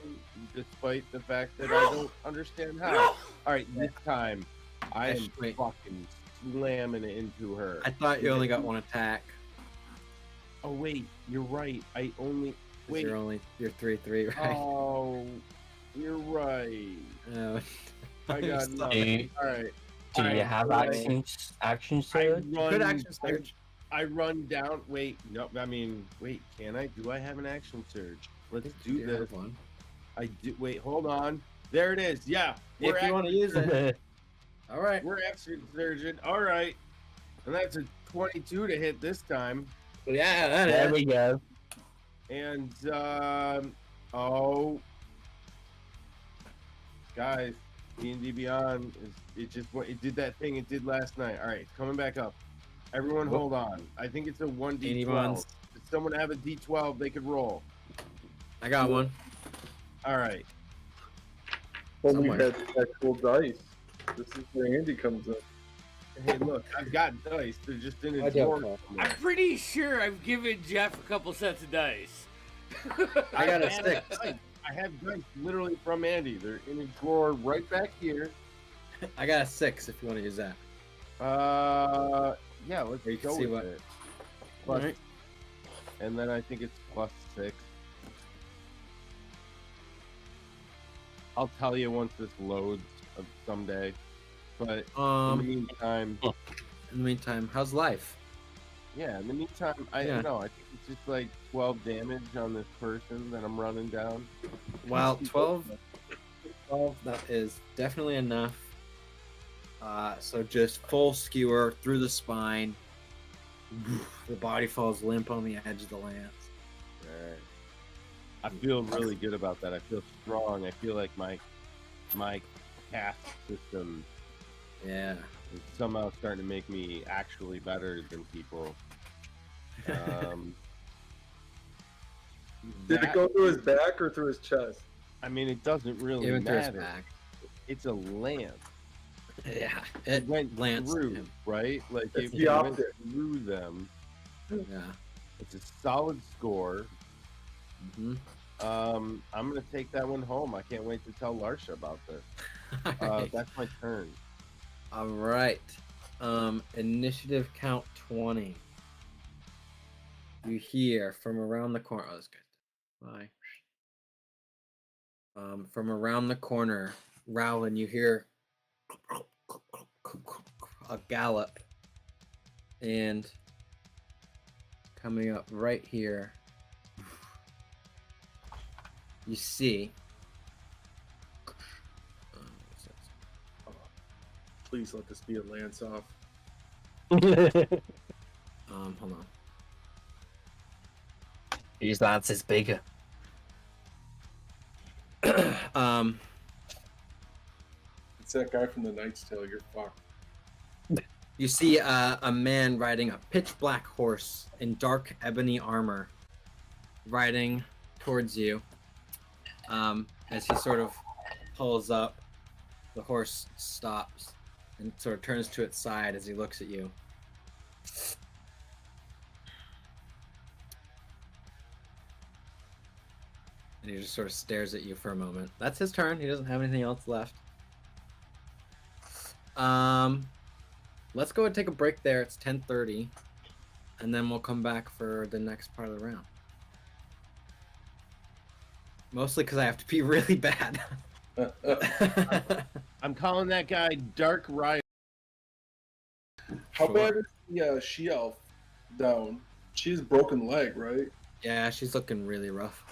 despite the fact that I don't understand how. All right, this time I am fucking slamming it into her.
I thought you only got one attack.
Oh wait, you're right. I only wait.
You're 3/3, right?
Oh, you're right. I got
Do
nothing. All right.
Do you have action surge?
Good action surge.
I run down. Wait, no. I mean, wait. Can I? Do I have an action surge? Let's do this.
One.
I do. Wait, hold on. There it is. Yeah.
If you want to use it. All right.
We're action surging. All right. And that's a 22 to hit this time.
Yeah, that is.
There we go.
And guys, D&D Beyond it did that thing it did last night. All right, it's coming back up. Everyone, hold on. I think it's a 1d12. Does someone have a d12 they could roll?
I got one.
All right.
Well, we had actual dice. This is where Andy comes in.
Hey, look, I've got dice. They're just in a drawer.
I'm pretty sure I've given Jeff a couple sets of dice.
I got a 6.
I have dice literally from Andy. They're in a drawer right back here.
I got a 6 if you want to use that.
Yeah, let's go with it. Plus, right. And then I think it's +6. I'll tell you once this loads someday. But in the
meantime, how's life?
Yeah, in the meantime, I don't know. I think it's just like 12 damage on this person that I'm running down.
Well, 12, that is definitely enough. So just full skewer through the spine. The body falls limp on the edge of the lance.
Right. I feel really good about that. I feel strong. I feel like my cast system is somehow starting to make me actually better than people.
Did it go through his back or through his chest?
I mean, it doesn't really matter. It's a lance.
Yeah,
it went through, right? Like it went through them.
Yeah,
it's a solid score.
Mm-hmm.
I'm gonna take that one home. I can't wait to tell Larsha about this. That's my turn.
All right. Initiative count 20. You hear from around the corner. Oh, that's good. Bye. From around the corner, Rowland, you hear a gallop, and coming up right here, you see.
Please let this be a lance off.
Hold on.
His lance is bigger.
It's that guy from the Knight's Tale. You're fucked.
You see a man riding a pitch black horse in dark ebony armor, riding towards you. As he sort of pulls up, the horse stops and sort of turns to its side as he looks at you. And he just sort of stares at you for a moment. That's his turn. He doesn't have anything else left. Let's go and take a break there. It's 10:30, and then we'll come back for the next part of the round. Mostly because I have to pee really bad.
I'm calling that guy Dark Rider.
How bad is the she-elf down? She has a broken leg, right?
Yeah, she's looking really rough.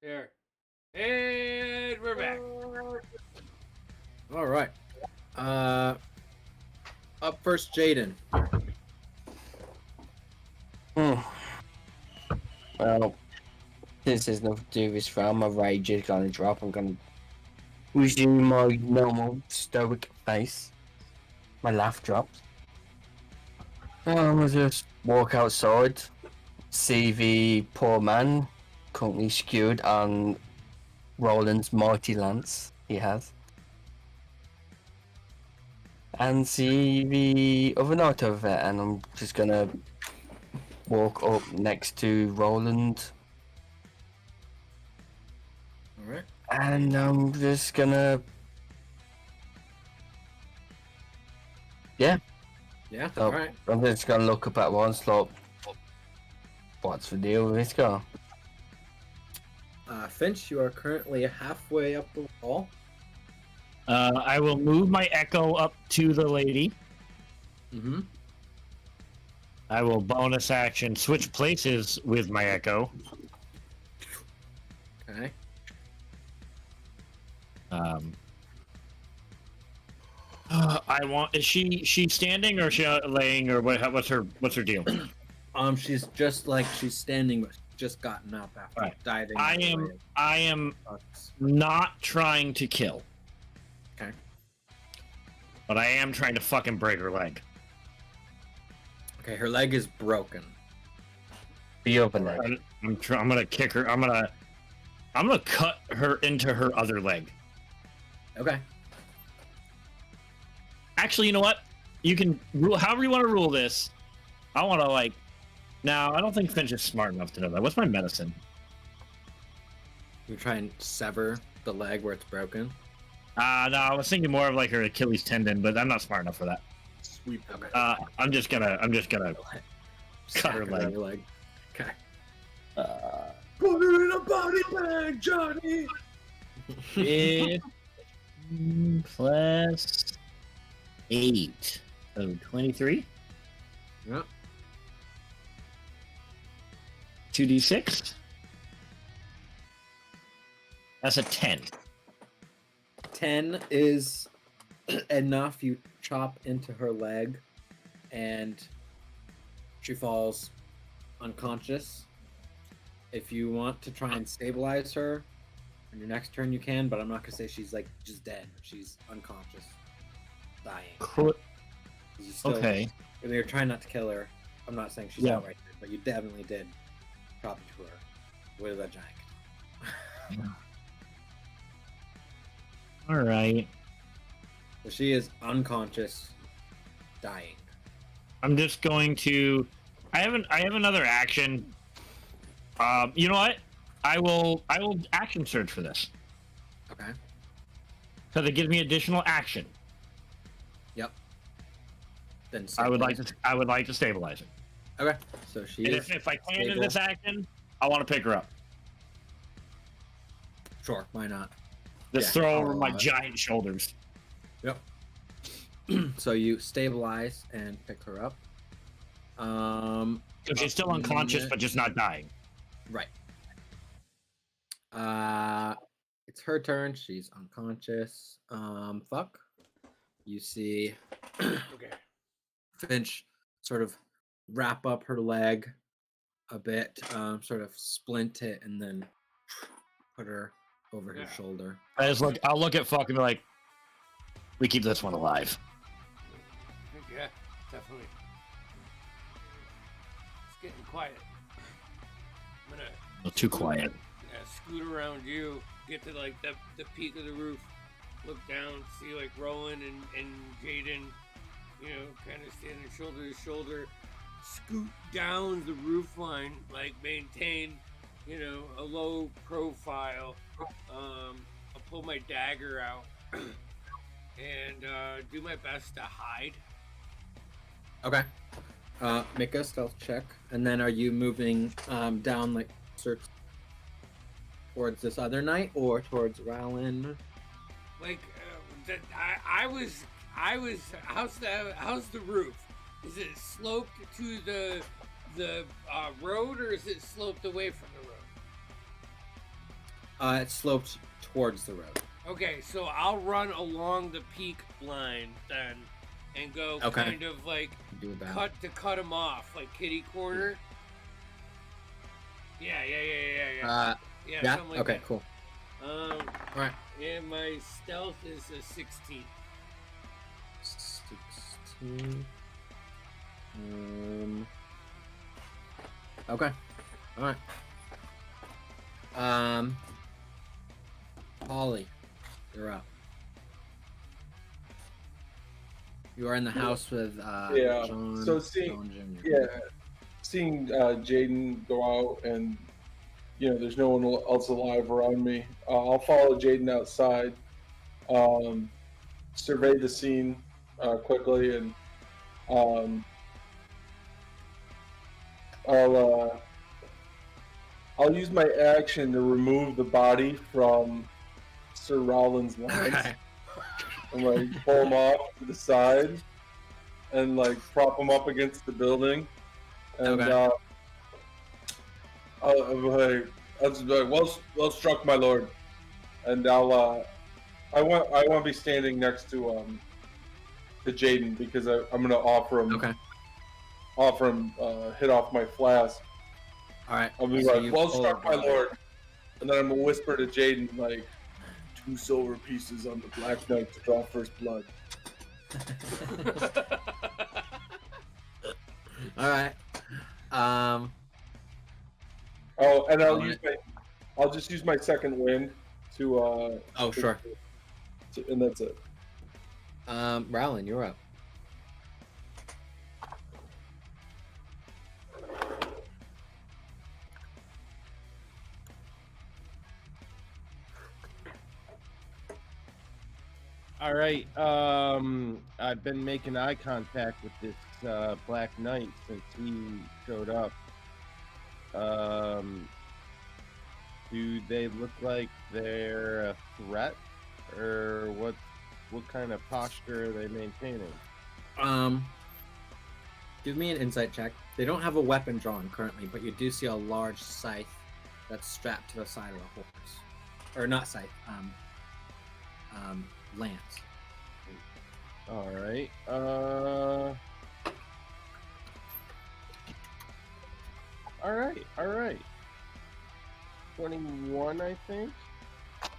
There. And we're back.
All right. Up first, Jaden.
Well, since there's nothing to do this round, my rage is gonna drop. I'm gonna resume my normal stoic face. My laugh drops. I'm gonna just walk outside, see the poor man currently skewered on Roland's mighty lance he has. And see the other knight over there, and I'm just gonna walk up next to Roland,
All right.
and I'm just gonna,
Yeah.
So-
All right.
I'm just gonna look up at once, like, what's the deal with this guy?
Finch, you are currently halfway up the wall.
I will move my echo up to the lady.
Mm-hmm.
I will bonus action switch places with my echo.
Okay.
I want. Is she standing or is she laying or what? What's her deal?
She's just like she's standing, but just gotten up after
Right.
diving.
I
out the
am.
way
I am
of bugs.
not trying to kill.
Okay.
But I am trying to fucking break her leg.
Okay, her leg is broken.
The other leg.
I'm gonna kick her. I'm gonna cut her into her other leg.
Okay.
Actually, you know what? You can rule however you want to rule this. I want to like. Now, I don't think Finch is smart enough to know that. What's my medicine?
You try and sever the leg where it's broken.
No, I was thinking more of like her Achilles tendon, but I'm not smart enough for that.
Sweep.
Okay.
I'm just gonna cut her
Stack
leg.
on your leg. Okay.
Put her in a body bag, Johnny.
15 plus 8. So 23.
Yep.
2d6. That's a 10.
10 is enough. You chop into her leg, and she falls unconscious. If you want to try and stabilize her on your next turn, you can, but I'm not gonna say she's like just dead. She's unconscious, dying. You still-
Okay.
I mean, you're trying not to kill her. I'm not saying she's
Yeah.
outright dead, but you definitely did chop into her with a giant.
All right.
So she is unconscious, dying.
I'm just going to. I have another action. You know what? I will action surge for this
Okay.
because it gives me additional action.
Yep. Then
I would like to stabilize it.
Okay. So she
And
is
if I can in
stable.
this action, I want to pick her up.
Sure. Why not?
Just
Yeah,
throw
I'll
over my
allow it.
giant shoulders.
Yep. So you stabilize and pick her up.
So she's still unconscious, but just not dying.
Right. It's her turn. She's unconscious. Fuck. You see
Okay.
Finch sort of wrap up her leg a bit, sort of splint it, and then put her over
Yeah.
his shoulder.
I'll look at fuck and be like, we keep this one alive.
Yeah, definitely. It's getting quiet. I'm gonna
Too quiet.
scoot around you, get to like the peak of the roof, look down, see like Roland and Jaden, you know, kind of standing shoulder to shoulder, scoot down the roof line, like maintain, you know, a low profile. I'll pull my dagger out and do my best to hide.
Okay. Make a stealth check, and then are you moving down like search towards this other knight or towards Rowland?
Like I was how's the roof? Is it sloped to the road or is it sloped away from the
It sloped towards the road.
Okay, so I'll run along the peak line then, and go
Okay.
kind of like
Do that.
cut him off, like kitty corner. Yeah.
Yeah.
Something like
Okay.
that.
Cool. Alright.
And my stealth is a 16.
16. Okay. Alright. Ollie, you're up. You are in the house with
Yeah,
John.
so seeing-
John Jr.
Yeah, seeing Jaden go out and there's no one else alive around me. I'll follow Jaden outside, survey the scene quickly, and I'll use my action to remove the body from Sir Rowland's lines
Okay.
and like pull him off to the side and like prop him up against the building. And
Okay.
I'll just be like, well struck, my lord. And I want to be standing next to Jaden because I'm gonna offer him hit off my flask.
All right.
I'll be
so
like,
you
well
pull
struck, my
the-
lord. And then I'm gonna whisper to Jaden like, 2 silver pieces on the Black Knight to draw first blood.
All right.
Oh, and
Alright.
I'll just use my second wind to
Oh, sure.
and that's it.
Rowland, you're up.
All right. I've been making eye contact with this Black Knight since he showed up. Do they look like they're a threat, or what kind of posture are they maintaining?
Give me an insight check. They don't have a weapon drawn currently, but you do see a large scythe that's strapped to the side of the horse, or not scythe. Lance.
All right. All right. 21, I think.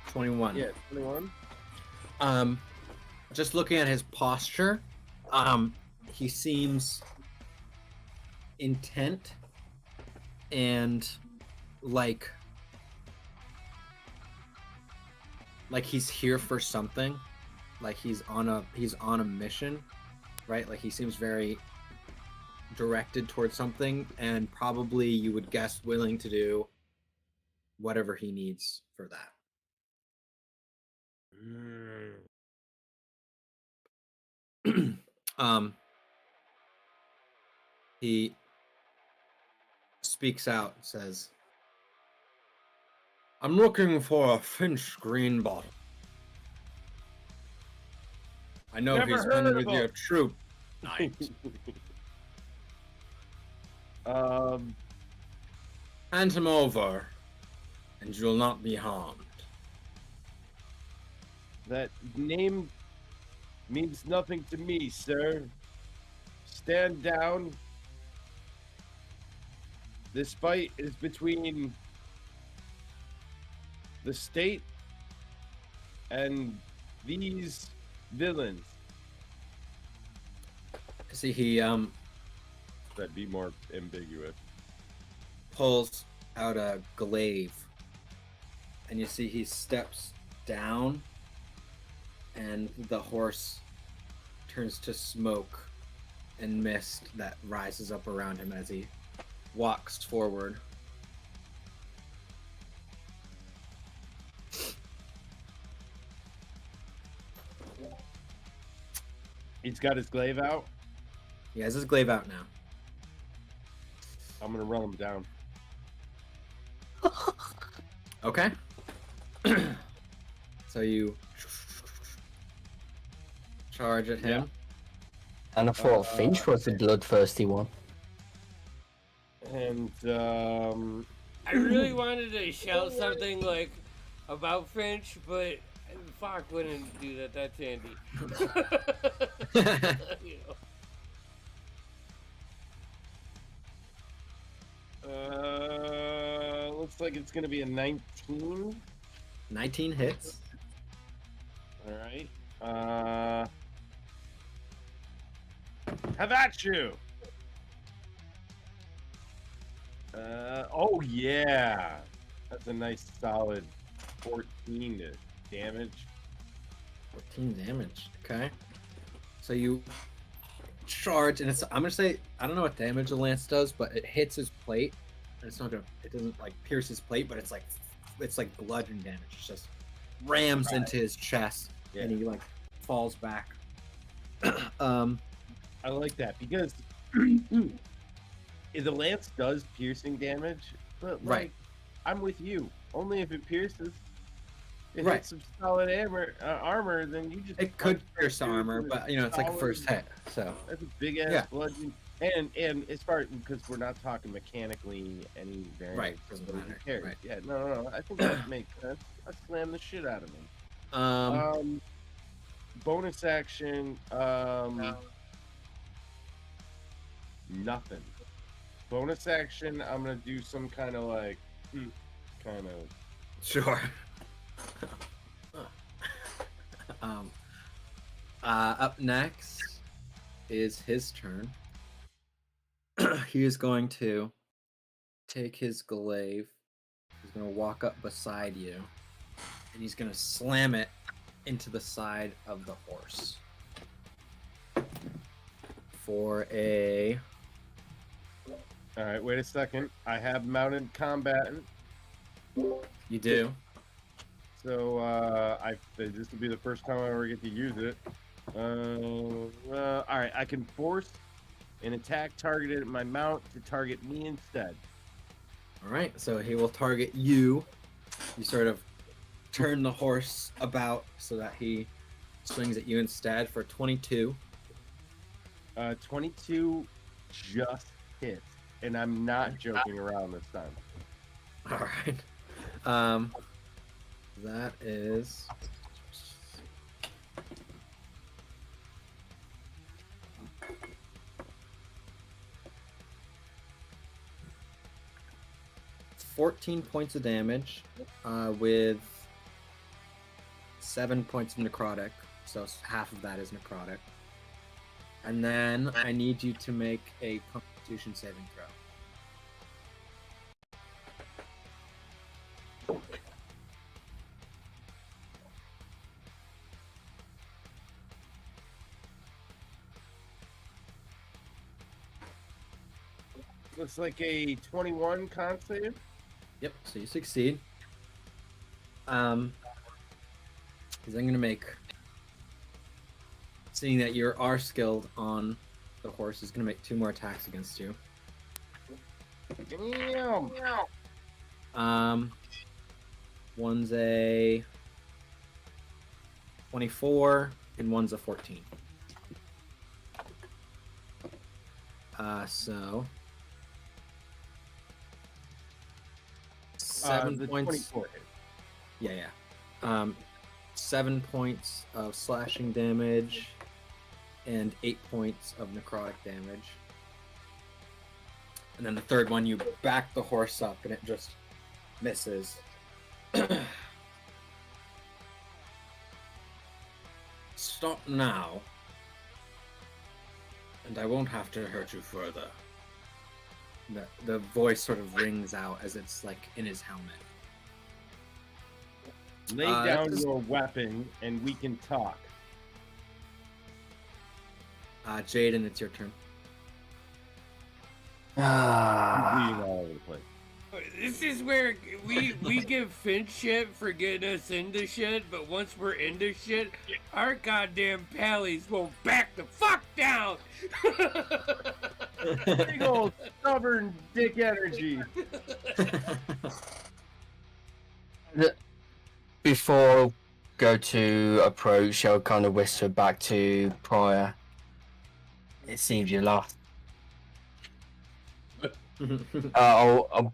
21.
Yeah, 21.
Just looking at his posture, he seems intent and like he's here for something, like he's on a mission, right? Like he seems very directed towards something, and probably you would guess willing to do whatever he needs for that. He speaks out and says, I'm looking for a Finch green bottle. I know
Never
he's
heard
been
of
with
him."
your troop. Knight. Hand him over, and you'll not be harmed.
That name means nothing to me, sir. Stand down. This fight is between the state and these villains.
See, he
That'd be more ambiguous.
pulls out a glaive, and you see he steps down, and the horse turns to smoke and mist that rises up around him as he walks forward.
He's got his glaive out.
He has his glaive out now.
I'm gonna run him down.
Okay. So you charge at him.
And I thought Finch was the bloodthirsty one.
And
I really wanted to shout something like, about Finch, but fuck wouldn't do that. That's Andy. You know.
Looks like it's gonna be a 19.
19 hits.
All right. Have at you. Oh yeah, that's a nice solid 14 damage.
14 damage. Okay. So you charge, and I'm gonna say I don't know what damage the lance does, but it hits his plate. And it doesn't like pierce his plate, but it's like bludgeoning damage. It just rams into his chest, and he like falls back.
I like that because the lance does piercing damage, but like, I'm with you. Only if it pierces. It hits some solid armor, then you just.
It could pierce armor, but it's like a first hit. So
that's a big ass bludgeon. And as far because we're not talking mechanically any variance.
Doesn't matter. Right.
Yeah, no. I think that makes sense. I slam the shit out of him. Bonus action. Nothing. Bonus action. I'm gonna do some kind of like,
Sure. Up next is his turn. He is going to take his glaive. He's going to walk up beside you, and he's going to slam it into the side of the horse for a.
All right, wait a second. I have mounted combatant.
You do.
So this will be the first time I ever get to use it. All right, I can force an attack targeted at my mount to target me instead.
All right, so he will target you. You sort of turn the horse about so that he swings at you instead for 22.
22 just hits, and I'm not joking around this time.
All right. That is. It's 14 points of damage, with 7 points of necrotic. So half of that is necrotic. And then I need you to make a Constitution saving throw.
Looks like a 21 con save.
Yep, so you succeed. Because I'm going to make... Seeing that you are skilled on the horse, is going to make 2 more attacks against you.
Damn.
One's a 24, and one's a 14. So... 7 points.
24.
Yeah. 7 points of slashing damage and 8 points of necrotic damage. And then the third one, you back the horse up and it just misses. Stop now, and I won't have to hurt you further. The voice sort of rings out as it's like in his helmet.
Lay down your weapon and we can talk.
Jaden, it's your turn.
I'm bleeding all over the place.
This is where we give Finch shit for getting us into shit, but once we're into shit, our goddamn pallies won't back the fuck down.
Big old stubborn dick energy.
Before go to approach, I'll kind of whisper back to Prior. It seems you lost. I'll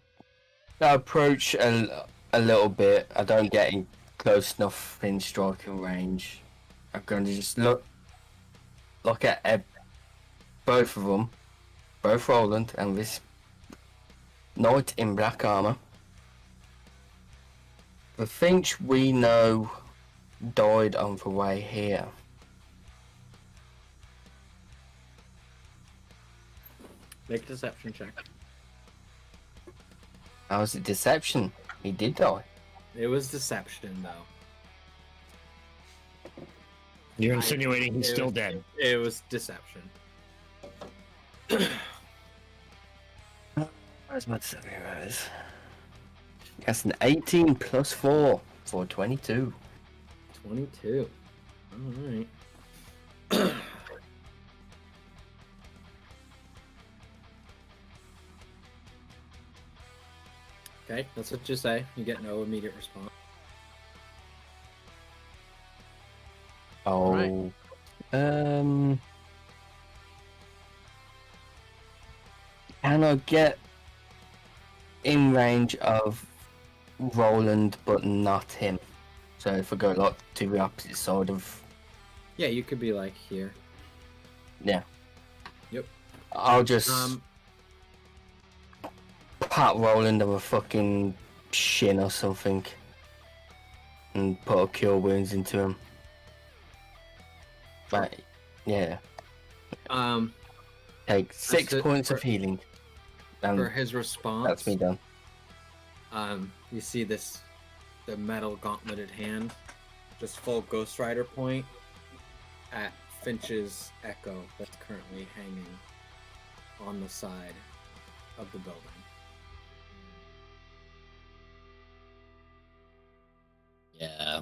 approach a little bit. I don't get in close enough in striking range. I'm going to just look at both of them, both Roland and this knight in black armor. The Finch we know died on the way here.
Make a deception check.
How was it deception? He did die.
It was deception, though.
You're insinuating he's still dead.
It was deception.
Where's my deception? That's an 18 plus 4 for 22.
22. Alright. Okay, that's what you say. You get no immediate response.
Oh.
Right.
Can I get in range of Roland but not him? So if I go like to the opposite side of...
Yeah, you could be like here.
Yeah.
Yep.
I'll just pat Roland on a fucking shin or something and put a cure wounds into him. Right. Yeah. Take 6 points of healing.
For his response,
That's me done.
You see the metal gauntleted hand, just full Ghost Rider point at Finch's Echo that's currently hanging on the side of the building.
Yeah.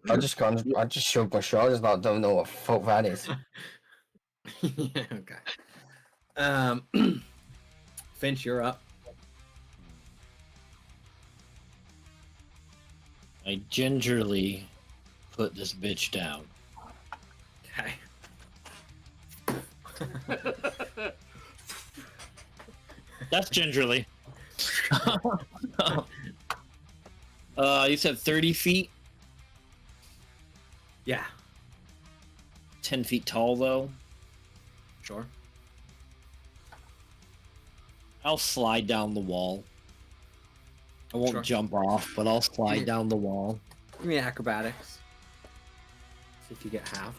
I just shrugged my shoulders and I don't know what the fuck that is.
Yeah, okay. Finch, you're up.
I gingerly put this bitch down.
Okay.
That's gingerly. You said 30 feet?
Yeah,
10 feet tall, though.
sure.
I'll slide down the wall. I won't
Sure.
jump off, but I'll slide down the wall.
Give me acrobatics. See if you get half.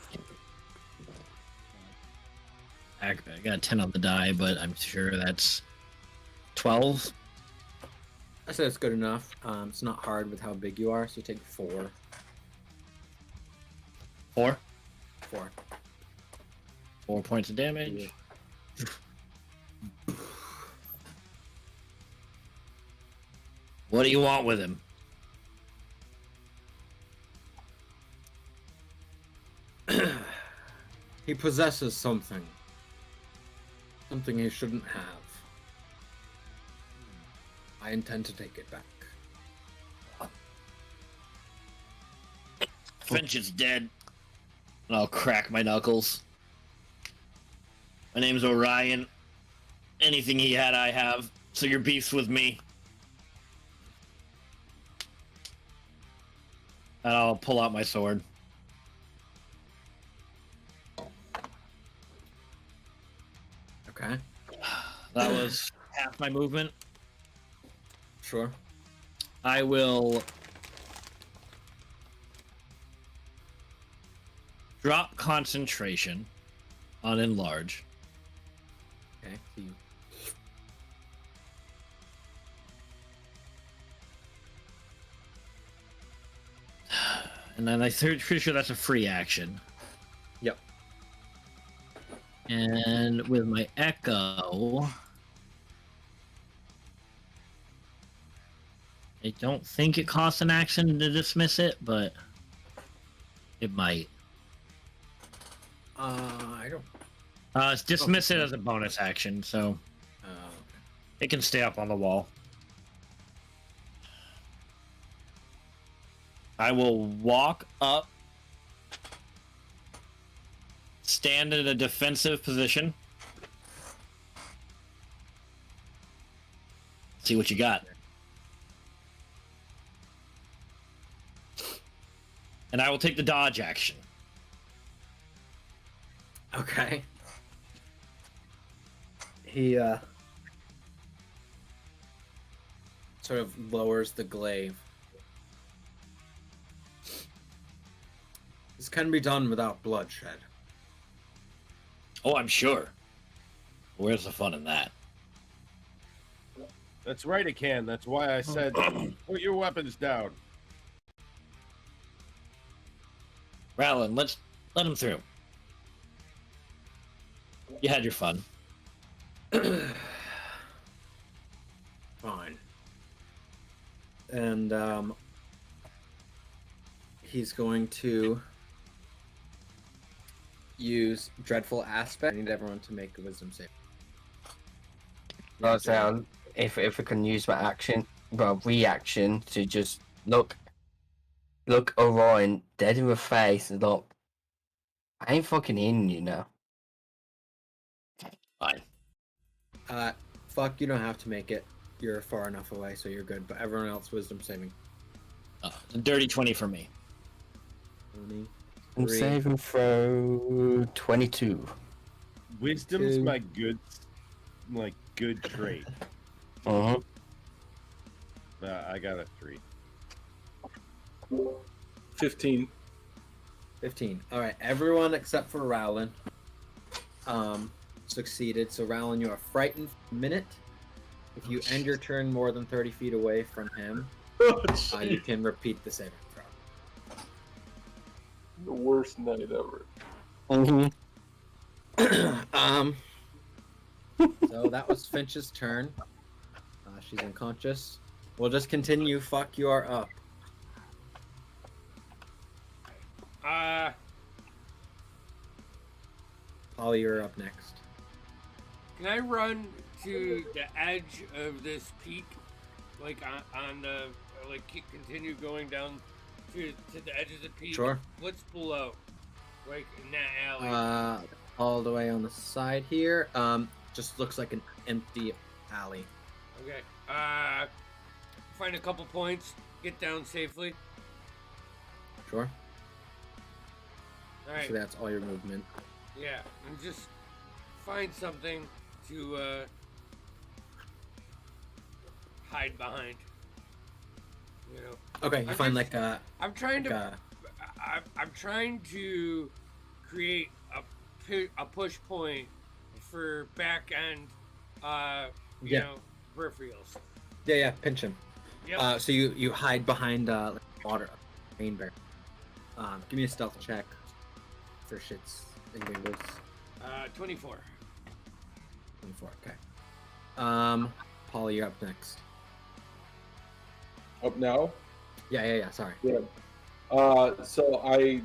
I got a 10 on the die, but I'm sure that's 12.
I said it's good enough. It's not hard with how big you are, so you take 4.
4?
4.
4 points of damage. What do you want with him?
He possesses something. Something he shouldn't have. I intend to take it back.
Finch is dead. And I'll crack my knuckles. My name's Orion. Anything he had, I have. So your beef's with me. And I'll pull out my sword.
Okay.
That was half my movement.
Sure.
I will drop concentration on enlarge.
Okay. So you...
And then I'm pretty sure that's a free action.
Yep.
And with my echo, I don't think it costs an action to dismiss it, but it might.
I don't...
It's dismiss it as a bonus action, so
okay.
it can stay up on the wall. I will walk up, stand in a defensive position, See what you got. And I will take the dodge action.
Okay. He sort of lowers the glaive. This can be done without bloodshed.
Oh, I'm sure. Where's the fun in that?
That's right, it can. That's why I said, put your weapons down.
Rowland, let him through. You had your fun.
Fine. And he's going to use Dreadful Aspect. I need everyone to make a wisdom save.
Right, so if I can use my action, well, reaction to just look Orion dead in the face and look, I ain't fucking in you now.
Fine.
Fuck, you don't have to make it. You're far enough away, so you're good. But everyone else, wisdom saving.
A dirty 20 for me.
20.
I'm
Three.
saving throw 22.
Wisdom's
Two.
my good trait.
Uh-huh.
I got a 3.
15.
15. All right, everyone except for Rowland succeeded. So Rowland, you are frightened for a minute. If you end your turn more than 30 feet away from him, you can repeat the saving throw.
The worst night ever.
Mm-hmm.
So that was Finch's turn. She's unconscious. We'll just continue. Fuck, you are up. Polly, you're up next.
Can I run to the edge of this peak, like on the, like continue going down to the edge of the peak?
Sure.
What's below, like in that alley?
All the way on the side here. Just looks like an empty alley.
Okay. Find a couple points. Get down safely.
Sure.
All right.
So that's all your movement.
Yeah, and just find something to hide behind. You know.
Okay, you
I'm
find
just-
like a.
I'm trying
Like
to. I'm trying to create a push point for back end. You
Yeah.
know, peripherals.
Yeah, pinch him.
Yep.
So you hide behind like water, rain bear. Give me a stealth check for shits and giggles.
24.
24. Okay. Polly, you're up next.
Up now?
Yeah. Sorry.
Yeah. So I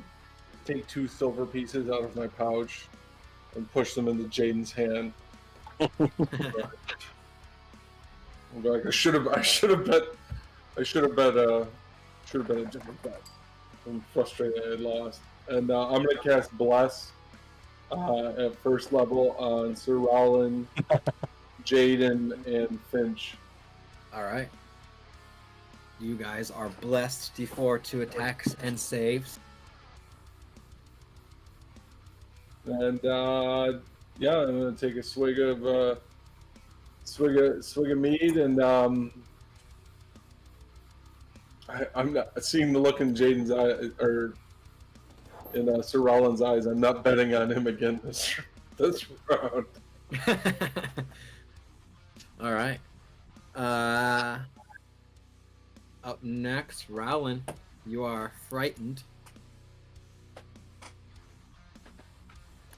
take 2 silver pieces out of my pouch and push them into Jaden's hand. I'm like, I should have bet a different bet. I'm frustrated I had lost. And I'm gonna cast Bless at first level on Sir Rowland, Jaden, and Finch.
All right. You guys are blessed. D4 to attacks and saves.
And yeah, I'm gonna take a swig of mead, and I'm not seeing the look in Jaden's eye or in Sir Roland's eyes. I'm not betting on him again this round.
All right. Up next, Rowland. You are frightened.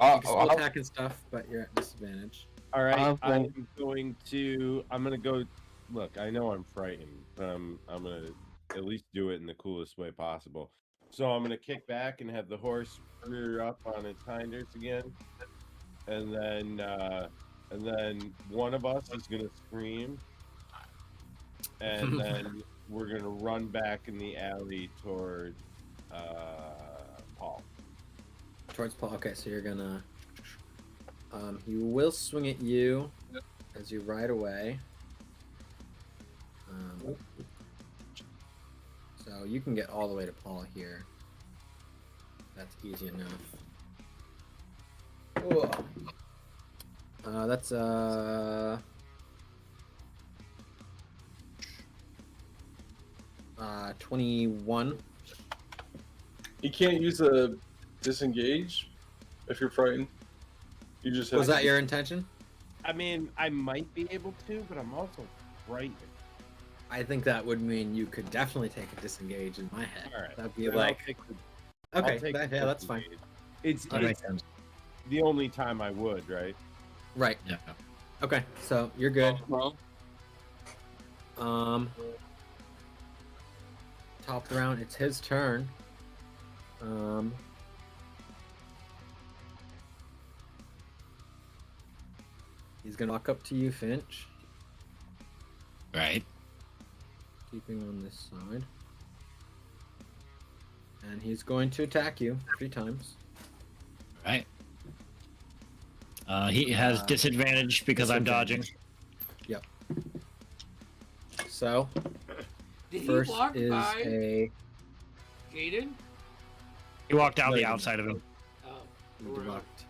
You can still attack and stuff, but you're at disadvantage.
All right,
well-
I'm gonna go. Look, I know I'm frightened, but I'm gonna at least do it in the coolest way possible. So I'm gonna kick back and have the horse rear up on its hinders again, and then one of us is gonna scream, and then we're gonna run back in the alley toward Paul.
Towards Paul. Okay, so you're gonna. He will swing at you as you ride away. So you can get all the way to Paul here. That's easy enough. Whoa. That's 21.
You can't use a disengage if you're frightened. You just have
Was that your intention?
I mean, I might be able to, but I'm also frightened.
I think that would mean you could definitely take a disengage in my head.
All right.
That'd be
Then
like,
I'll
okay,
take the
yeah, that's fine.
disengage. It's
That makes sense.
the only time I would, right?
Right.
Yeah.
Okay, so you're good.
Well,
Top of the round, it's his turn. He's gonna walk up to you, Finch,
Right.
keeping on this side. And he's going to attack you 3 times.
Right. He has disadvantage because I'm dodging.
Yep. So,
Did he
first
walk
is
by
a
Jaden?
He walked out
No,
the
he
outside of him.
Oh,
he
we're
walked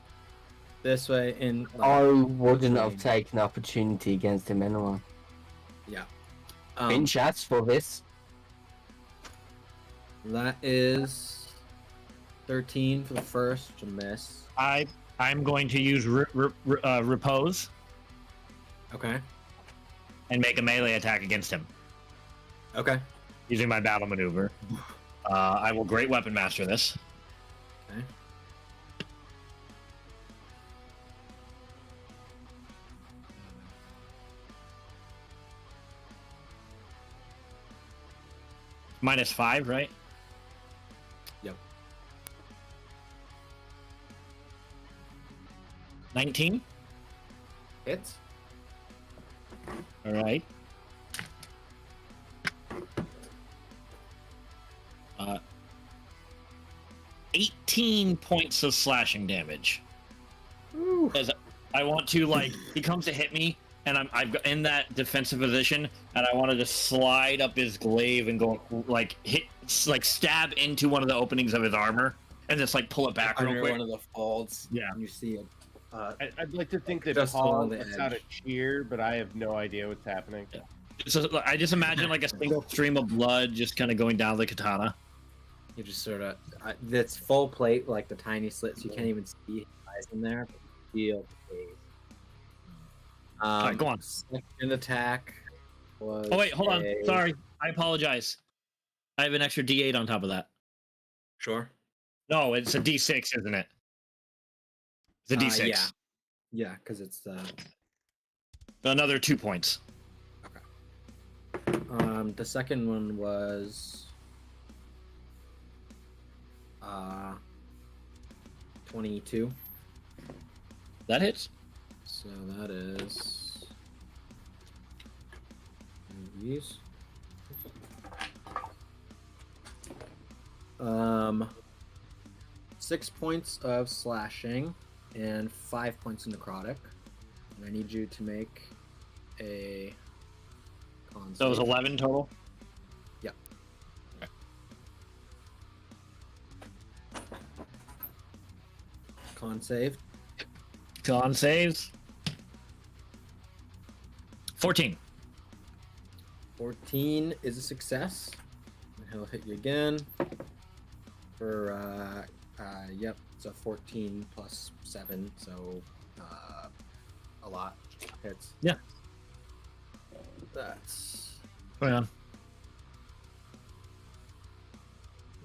this way in.
I wouldn't have taken opportunity against him anyway.
Yeah.
Finch asked for this.
That is 13 for the first to miss.
I'm going to use repose
Okay.
and make a melee attack against him
Okay.
using my battle maneuver. I will great weapon master this.
Okay.
-5, right?
Yep.
19.
Hits.
All right. 18 points of slashing damage.
Ooh.
As I want to, like, he comes to hit me, and I'm in that defensive position, and I wanted to slide up his glaive and go, like, stab into one of the openings of his armor, and just, like, pull it back real
Under
quick.
one of the folds.
Yeah.
And you see it.
I'd like to think that
Just
Paul
along the
lets out a
edge.
cheer, but I have no idea what's happening.
So I just imagine, like, a single stream of blood just kind of going down the katana.
You just sort of. That's full plate, like the tiny slits. You can't even see his eyes in there. But you feel the face.
Alright, go on.
Second attack was.
Oh, wait, hold on.
a-
Sorry. I apologize. I have an extra D8 on top of that.
Sure.
No, it's a D6, isn't it? It's a D6.
Yeah. Yeah, because it's
Another 2 points.
the second one was 22.
That hits.
So that is these. 6 points of slashing and 5 points of necrotic. And I need you to make a con
So it was
save.
11 total?
Yep.
Okay.
Con save.
Con saves. 14.
14 is a success. And he'll hit you again for yep, it's a 14 plus 7, so a lot hits.
Yeah.
That's
Going on.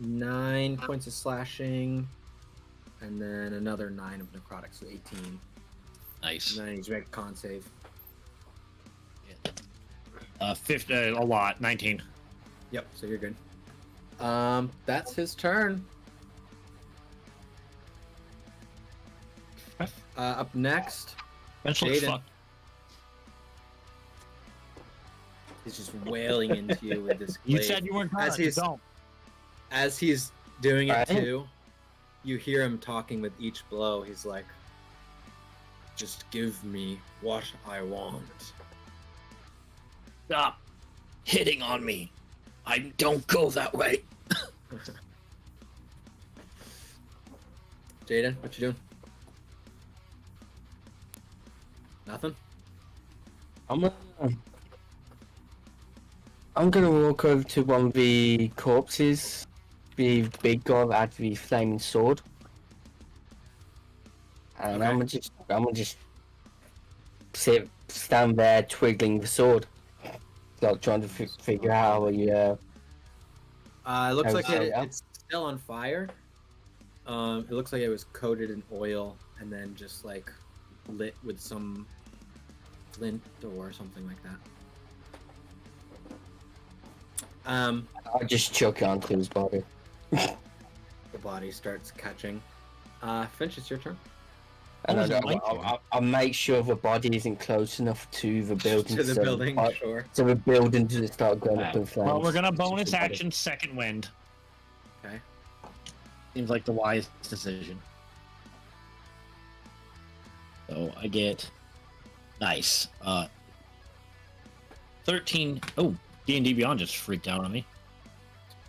9 points of slashing, and then another 9 of necrotic, so 18.
Nice.
And then he's make a con save.
50, a lot. 19.
Yep, so you're good. That's his turn. Up next,
Bench looks
Jaden.
fucked.
he's just wailing into you with this
You
glaive.
said you weren't
As
gonna.
he's-
Don't.
As he's doing it
Right.
too, you hear him talking with each blow. He's like, "Just give me what I want."
Stop. hitting on me. I don't go that way.
Jaden, what you doing? Nothing?
I'm gonna walk over to one of the corpses. The big guy that had the flaming sword. And
Okay.
I'm gonna just stand there twiggling the sword. Like trying to figure out how you
It looks like
How's it out?
it's still on fire. It looks like it was coated in oil and then just like lit with some flint or something like that.
I just chuck it onto his body.
The body starts catching. Finch, it's your turn.
And
Oh, is it my
I make sure the body isn't close enough to the building.
To the
so
building, sure.
So the building doesn't start going up in flames.
Well, we're gonna
It's just
bonus
the body.
action second wind.
Okay.
Seems like the wise decision. So I get nice. 13. Oh, D&D Beyond just freaked out on me.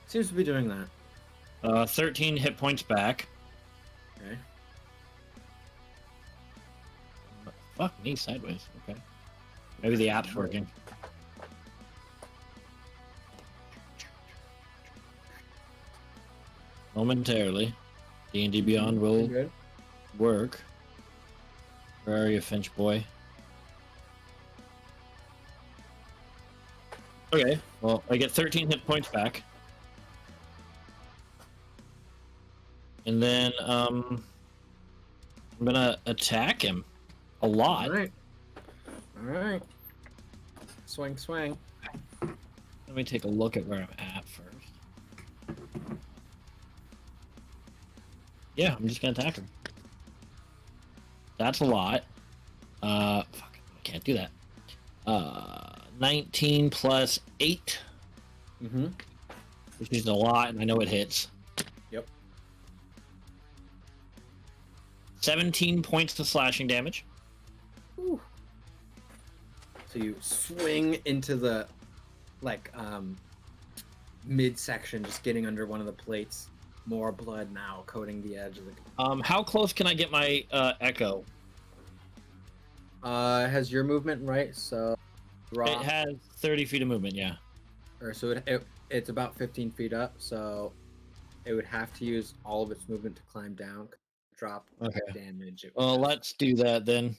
Seems to be doing that.
13 hit points back.
Okay.
Fuck me sideways. Okay. Maybe the app's working. Momentarily, D&D Beyond will
Good.
work. Where are you, Finch boy? Okay, well, I get 13 hit points back. And then, I'm gonna attack him a lot.
All right. All right. Swing, swing.
Let me take a look at where I'm at first. Yeah, I'm just gonna attack him. That's a lot. Fuck, I can't do that. 19 plus 8,
Mm-hmm.
which is a lot, and I know it hits.
Yep.
17 points to slashing damage.
Ooh. So you swing into the midsection, just getting under one of the plates. More blood now coating the edge of the.
How close can I get my echo?
It has your movement right, so
It has 30 feet of movement, yeah.
it's about 15 feet up, so it would have to use all of its movement to climb down, drop
Okay.
damage. It
Well,
would
let's do that then.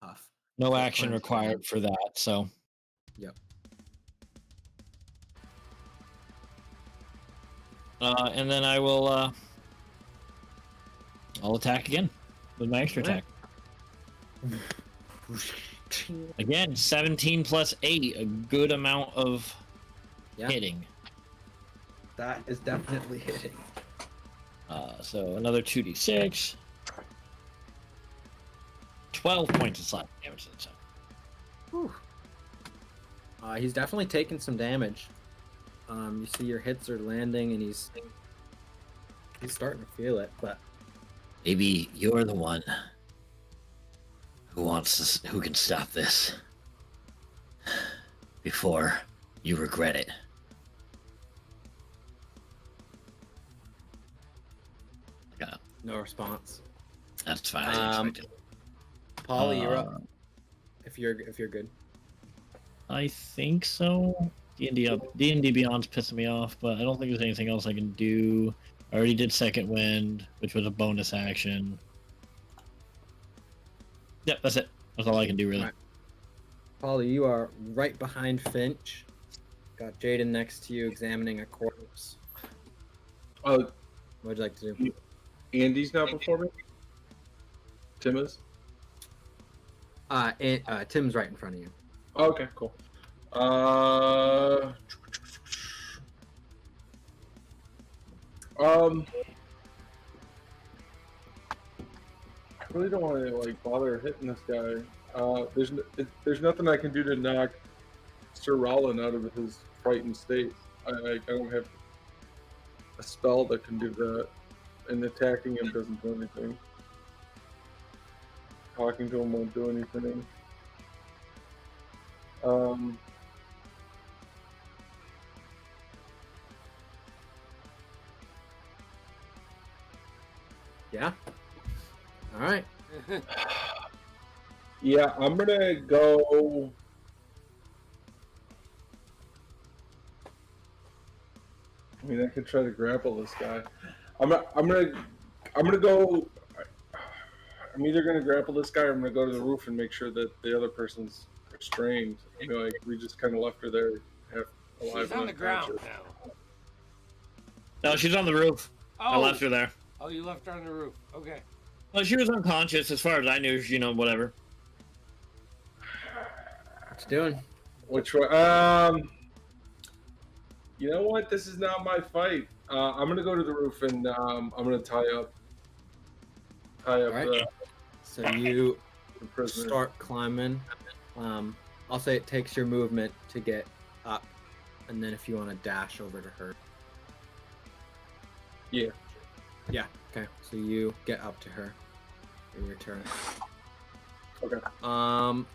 tough.
No
So
action
climb
required
down.
for that, so.
Yep.
And then I will, I'll attack again with my extra
Alright.
attack. Again, 17 plus 8, a good amount of
Yeah.
hitting.
That is definitely hitting.
So another 2d6. 12 points of slap damage to the side.
Whew. He's definitely taken some damage. You see your hits are landing, and he's starting to feel it. But
Maybe you're the one who can stop this before you regret it. Yeah,
no response.
that's fine. I expected.
Polly, you're up. If you're good.
I think so. D&D Beyond's pissing me off, but I don't think there's anything else I can do. I already did Second Wind, which was a bonus action. Yep, that's it. That's all I can do, really.
Alright. Polly, you are right behind Finch. Got Jaden next to you, examining a corpse.
Oh,
What would you like to do?
Andy's not performing. Tim is.
Tim's right in front of you.
Okay, cool. I really don't want to like bother hitting this guy. There's nothing I can do to knock Sir Rollin out of his frightened state. I don't have a spell that can do that, and attacking him doesn't do anything. Talking to him won't do anything.
Yeah. All right.
Yeah, I'm gonna go. I mean, I could try to grapple this guy. I'm gonna go. I'm either gonna grapple this guy or I'm gonna go to the roof and make sure that the other person's restrained. I mean, like we just kind of left her there, half alive.
She's
and
on the ground
unconscious.
now.
No, she's on the roof. I
Oh.
left her there.
Oh, you left her on the roof. Okay.
Well, she was unconscious as far as I knew. You know, whatever.
What you doing?
Which one? You know what? This is not my fight. I'm gonna go to the roof and I'm gonna tie up
Alright. So you
the prisoner.
start climbing. I'll say it takes your movement to get up, and then if you want to dash over to her.
Yeah.
Yeah. Okay. So you get up to her. In your turn.
Okay.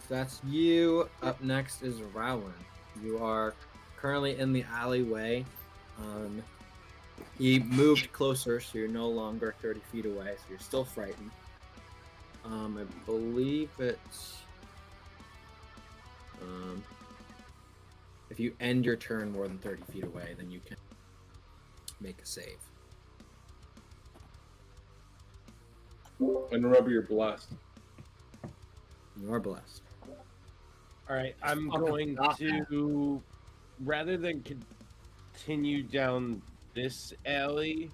That's you. Up next is Rowan. You are currently in the alleyway. He moved closer, so you're no longer 30 feet away, so you're still frightened. I believe it's... if you end your turn more than 30 feet away, then you can make a save.
And remember, you're blessed.
You are blessed.
All right, I'm going to, rather than continue down this alley,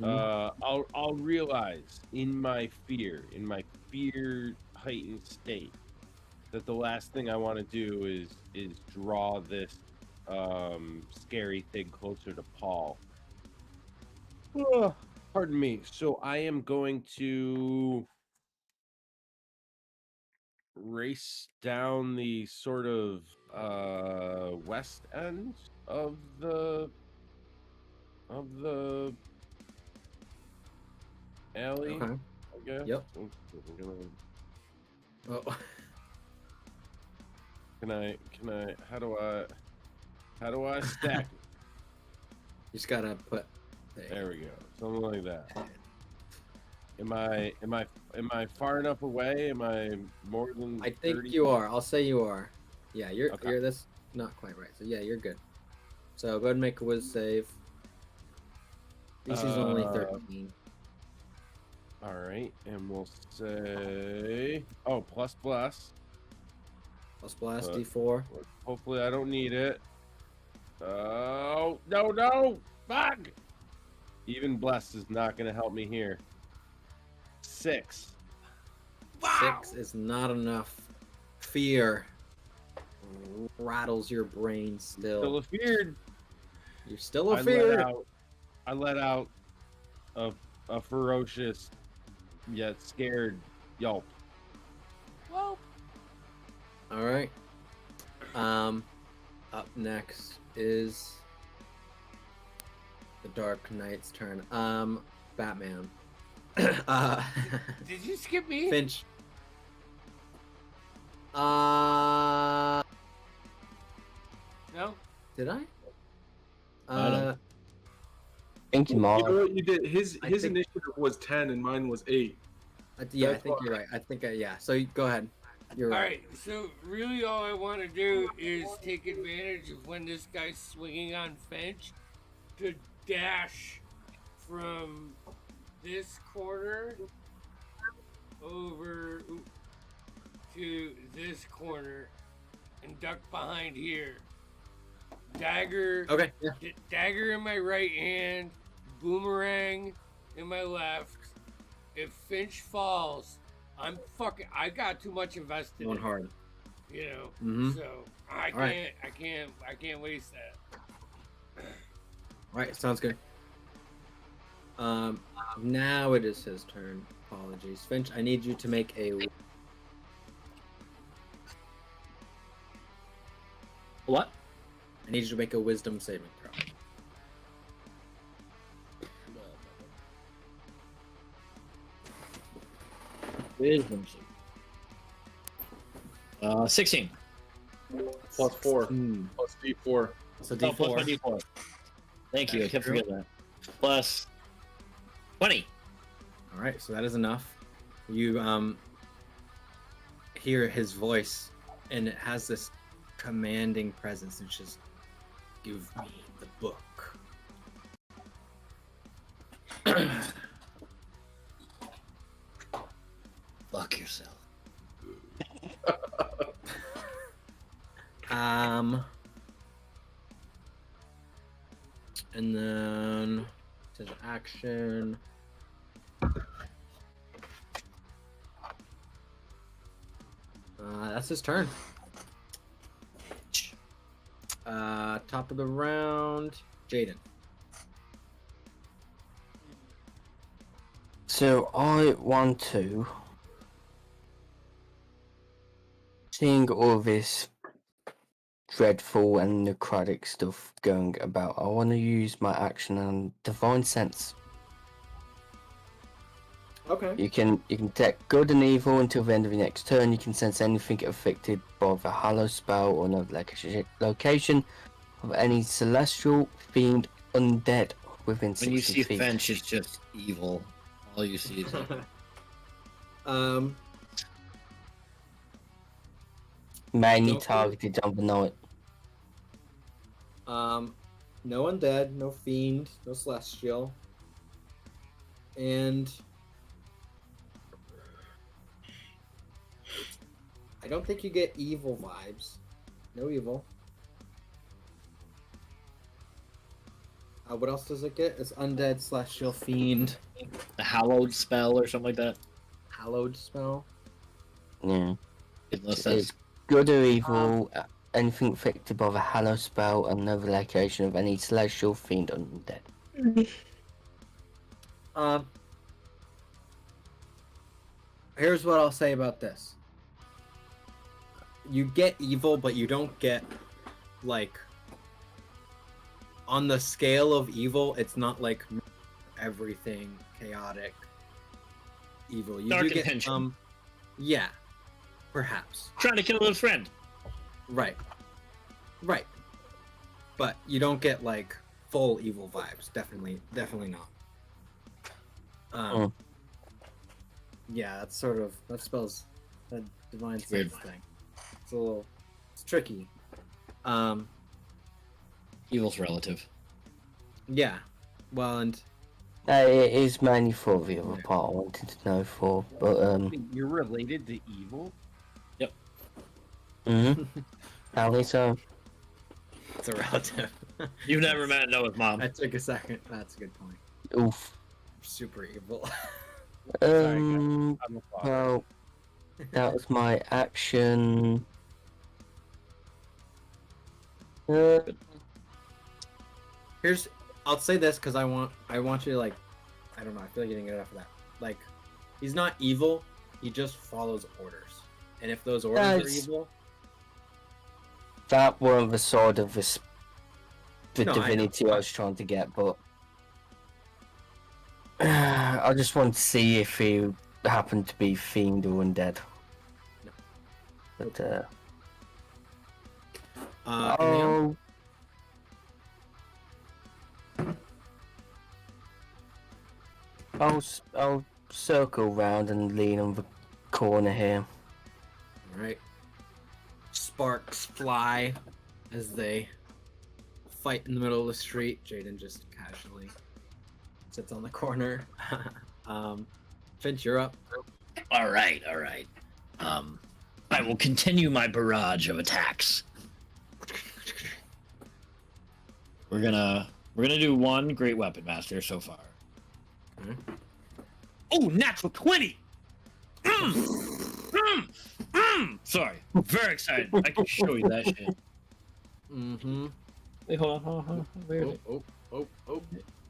I'll realize in my fear heightened state, that the last thing I want to do is draw this scary thing closer to Paul. Pardon me. So I am going to race down the sort of west end of the alley.
Okay.
I guess.
Yep.
So I'm gonna-
Oh.
Can I how do I stack it?
You just gotta put...
There we go. Something like that. Am I far enough away? Am I more than
I think
30?
you are. I'll say you are. Yeah, you're
Okay.
you're this not quite right. So yeah, you're good. So go ahead and make a whiz save. DC's only 13.
All right, and we'll say plus bless.
Plus blast
Uh,
D4.
Hopefully I don't need it. Oh no! Fuck! Even bless is not gonna help me here. 6.
Wow.
6 is not enough. Fear rattles your brain still.
Still afeared.
You're still afeared.
I let out a ferocious yet scared yelp.
Well,
All right. Up next is the Dark Knight's turn. Batman.
did you skip me?
Finch.
No.
Did I?
I don't-
I think you
You know
might.
what you did? His
I think-
initiative was 10 and mine was 8.
Yeah, I
That's
think
fine.
you're right. yeah. So go ahead. You're
All
right.
right. So really, all I want to do is take advantage of when this guy's swinging on Finch to dash from this corner over to this corner and duck behind here. Dagger.
Okay. Yeah.
Dagger in my right hand, boomerang in my left. If Finch falls, I got too much invested
Going
in,
hard.
you know.
Mhm.
So I
All right.
can't waste that.
All right. Sounds good. Now it is his turn. Apologies, Finch. I need you to make a.
What?
I need you to make a Wisdom saving throw.
Wisdom. 16.
Plus 4.
Hmm.
Plus D4.
So
Oh, plus
D4.
my D4. Thank you. I kept forgetting that. Plus 20.
All right, so that is enough. You hear his voice, and it has this commanding presence. It's just, give me the book.
Fuck yourself.
And then it says action. That's his turn. Top of the round, Jaden.
So I want to, seeing all this dreadful and necrotic stuff going about, I want to use my action on Divine Sense.
Okay.
You can detect good and evil until the end of your next turn. You can sense anything affected by the Hallow spell or no location of any celestial, fiend, undead within
When
60
you see
feet.
Fench, it's just evil. All you see is evil.
Mainly
Don't-
targeted on the night.
No undead, no fiend, no celestial, and I don't think you get evil vibes. No evil. What else does it get? It's undead, celestial, fiend,
The hallowed spell or something like that.
hallowed spell.
Yeah.
Unless
It's
that's
good or evil, anything affected by the Hallow spell and no location of any celestial, fiend, or undead.
Here's what I'll say about this. You get evil, but you don't get, like, on the scale of evil, it's not like everything chaotic evil. You
Dark
do get
intention.
yeah, perhaps.
trying to kill his friend.
Right. But you don't get like full evil vibes. Definitely not. Yeah, that's sort of that spells that divine
Weird.
sense thing. It's tricky.
Evil's relative.
Yeah. Well, and
It is mainly for the other part I wanted to know for, but
Wait, you're related to evil?
apparently so.
it's a relative.
You've never met Noah's mom.
That took a second. That's a good point.
Oof.
Super evil.
I'm a father.
Well, that was my action.
I'll say this because I want you to like, I don't know. I feel like you didn't get enough of that. Like, he's not evil. He just follows orders. And if those orders are
it's-
evil,
That weren't the sort of the
No, I know.
divinity I was trying to get, but I just wanted to see if he happened to be fiend or undead.
No.
But
Liam?
I'll circle round and lean on the corner here.
All right. Sparks fly as they fight in the middle of the street. Jaden just casually sits on the corner. Finch, you're up.
All right. I will continue my barrage of attacks. We're gonna do one great weapon master so far.
Okay.
Oh, natural 20! Sorry, very excited. I can show you that shit.
Mm-hmm.
Wait, hold on. Where is it?
Oh.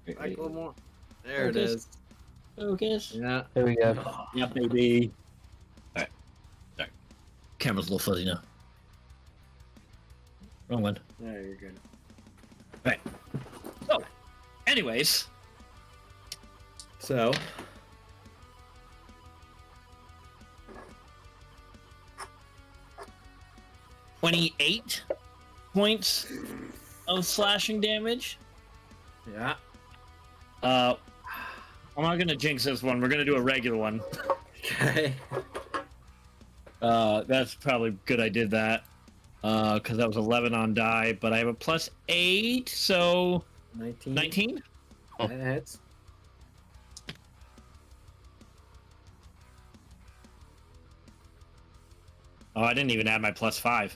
Back a
Wait.
little more. There it is.
Focus.
Yeah.
There we go.
Yeah, baby. Alright. Sorry. Camera's a little fuzzy now. Wrong one.
There, you're good.
Right. So, anyways.
So,
28 points of slashing damage.
yeah.
I'm not gonna jinx this one. We're gonna do a regular one.
Okay.
That's probably good I did that. Because that was 11 on die, but I have a +8, so
19.
19?
That hits.
Oh, I didn't even add my +5.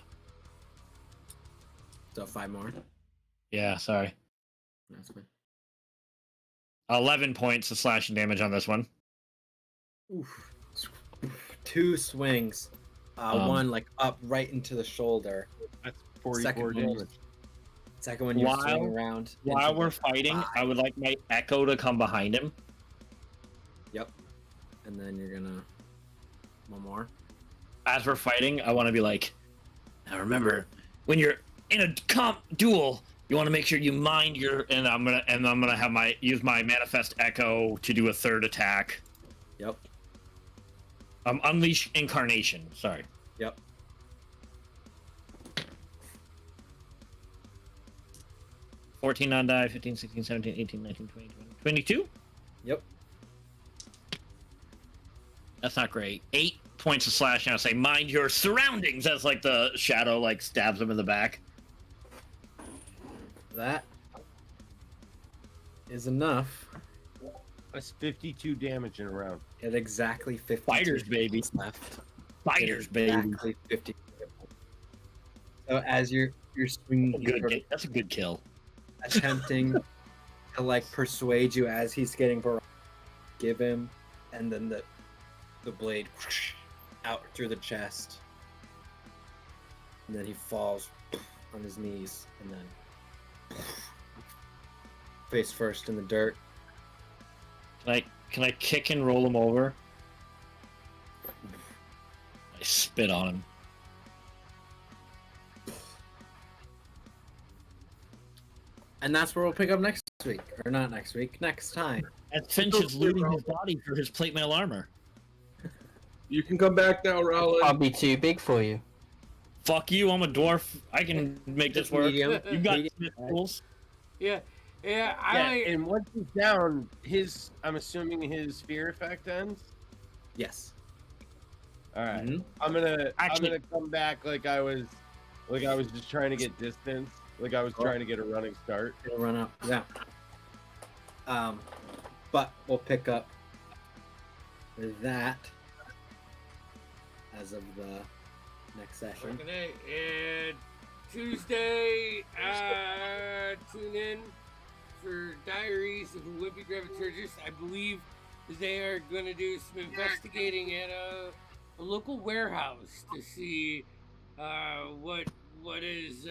So 5 more.
Yeah, sorry.
That's fine.
11 points of slashing damage on this one.
Oof. 2 swings. One like up right into the shoulder.
That's 44
Second one.
damage.
Second one you swing around.
While
into
we're
the
fighting,
thigh.
I would like my echo to come behind him.
Yep. And then you're gonna one more.
As we're fighting, I want to be like, now remember, when you're in a duel, you want to make sure you mind your. And I'm gonna have use my manifest echo to do a third attack.
Yep.
Unleash incarnation. Sorry.
Yep.
$14 on die, 15, 16, 17, 18, 19, 20, 22?
Yep.
That's not great. 8 points of slashing. I'll say, mind your surroundings, as like the shadow like stabs him in the back.
That is enough.
That's 52 damage in a round.
At exactly 50
Fighters, baby.
left.
Fighters,
At
baby.
Exactly 50. So as you're swinging,
That's a good kill.
attempting to like persuade you as he's getting give him, and then the blade out through the chest, and then he falls on his knees, and then face first in the dirt.
Can I kick and roll him over? I spit on him.
And that's where we'll pick up next week, or not next week, next time.
And Finch is looting his body for his plate mail armor.
You can come back now, Rowland.
I'll be too big for you.
Fuck you, I'm a dwarf. I can make this work.
Medium.
You got
Medium.
Smith tools.
Yeah, I
Yeah,
like.
and once he's down, I'm assuming his fear effect ends.
Yes.
All right.
Mhm.
I'm gonna
Actually-
come back like I was just trying to get distance, like I was trying to get a running start.
It'll run up. Yeah. But we'll pick up that as of the next session.
Okay, and Tuesday, tune in for Diaries of a Wimpy Dramaturgist. I believe they are going to do some investigating at a local warehouse to see what is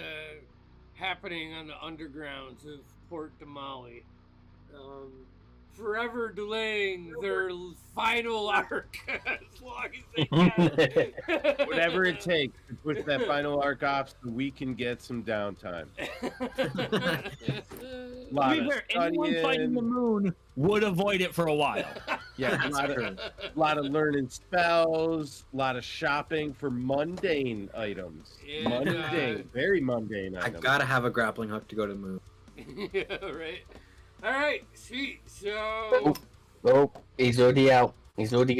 happening on the undergrounds of Port Damali. Forever delaying their final arc as long as they can.
Whatever it takes to push that final arc off so we can get some downtime.
To
Lot
be
of
fair, anyone fighting the
studying.
moon would avoid it for a while.
Yeah, a lot of learning spells, a lot of shopping for mundane items.
Yeah,
Mundane, very mundane
I
items.
gotta have a grappling hook to go to the moon.
Yeah, right. All right, sweet. So.
Oh, he's already out. He's already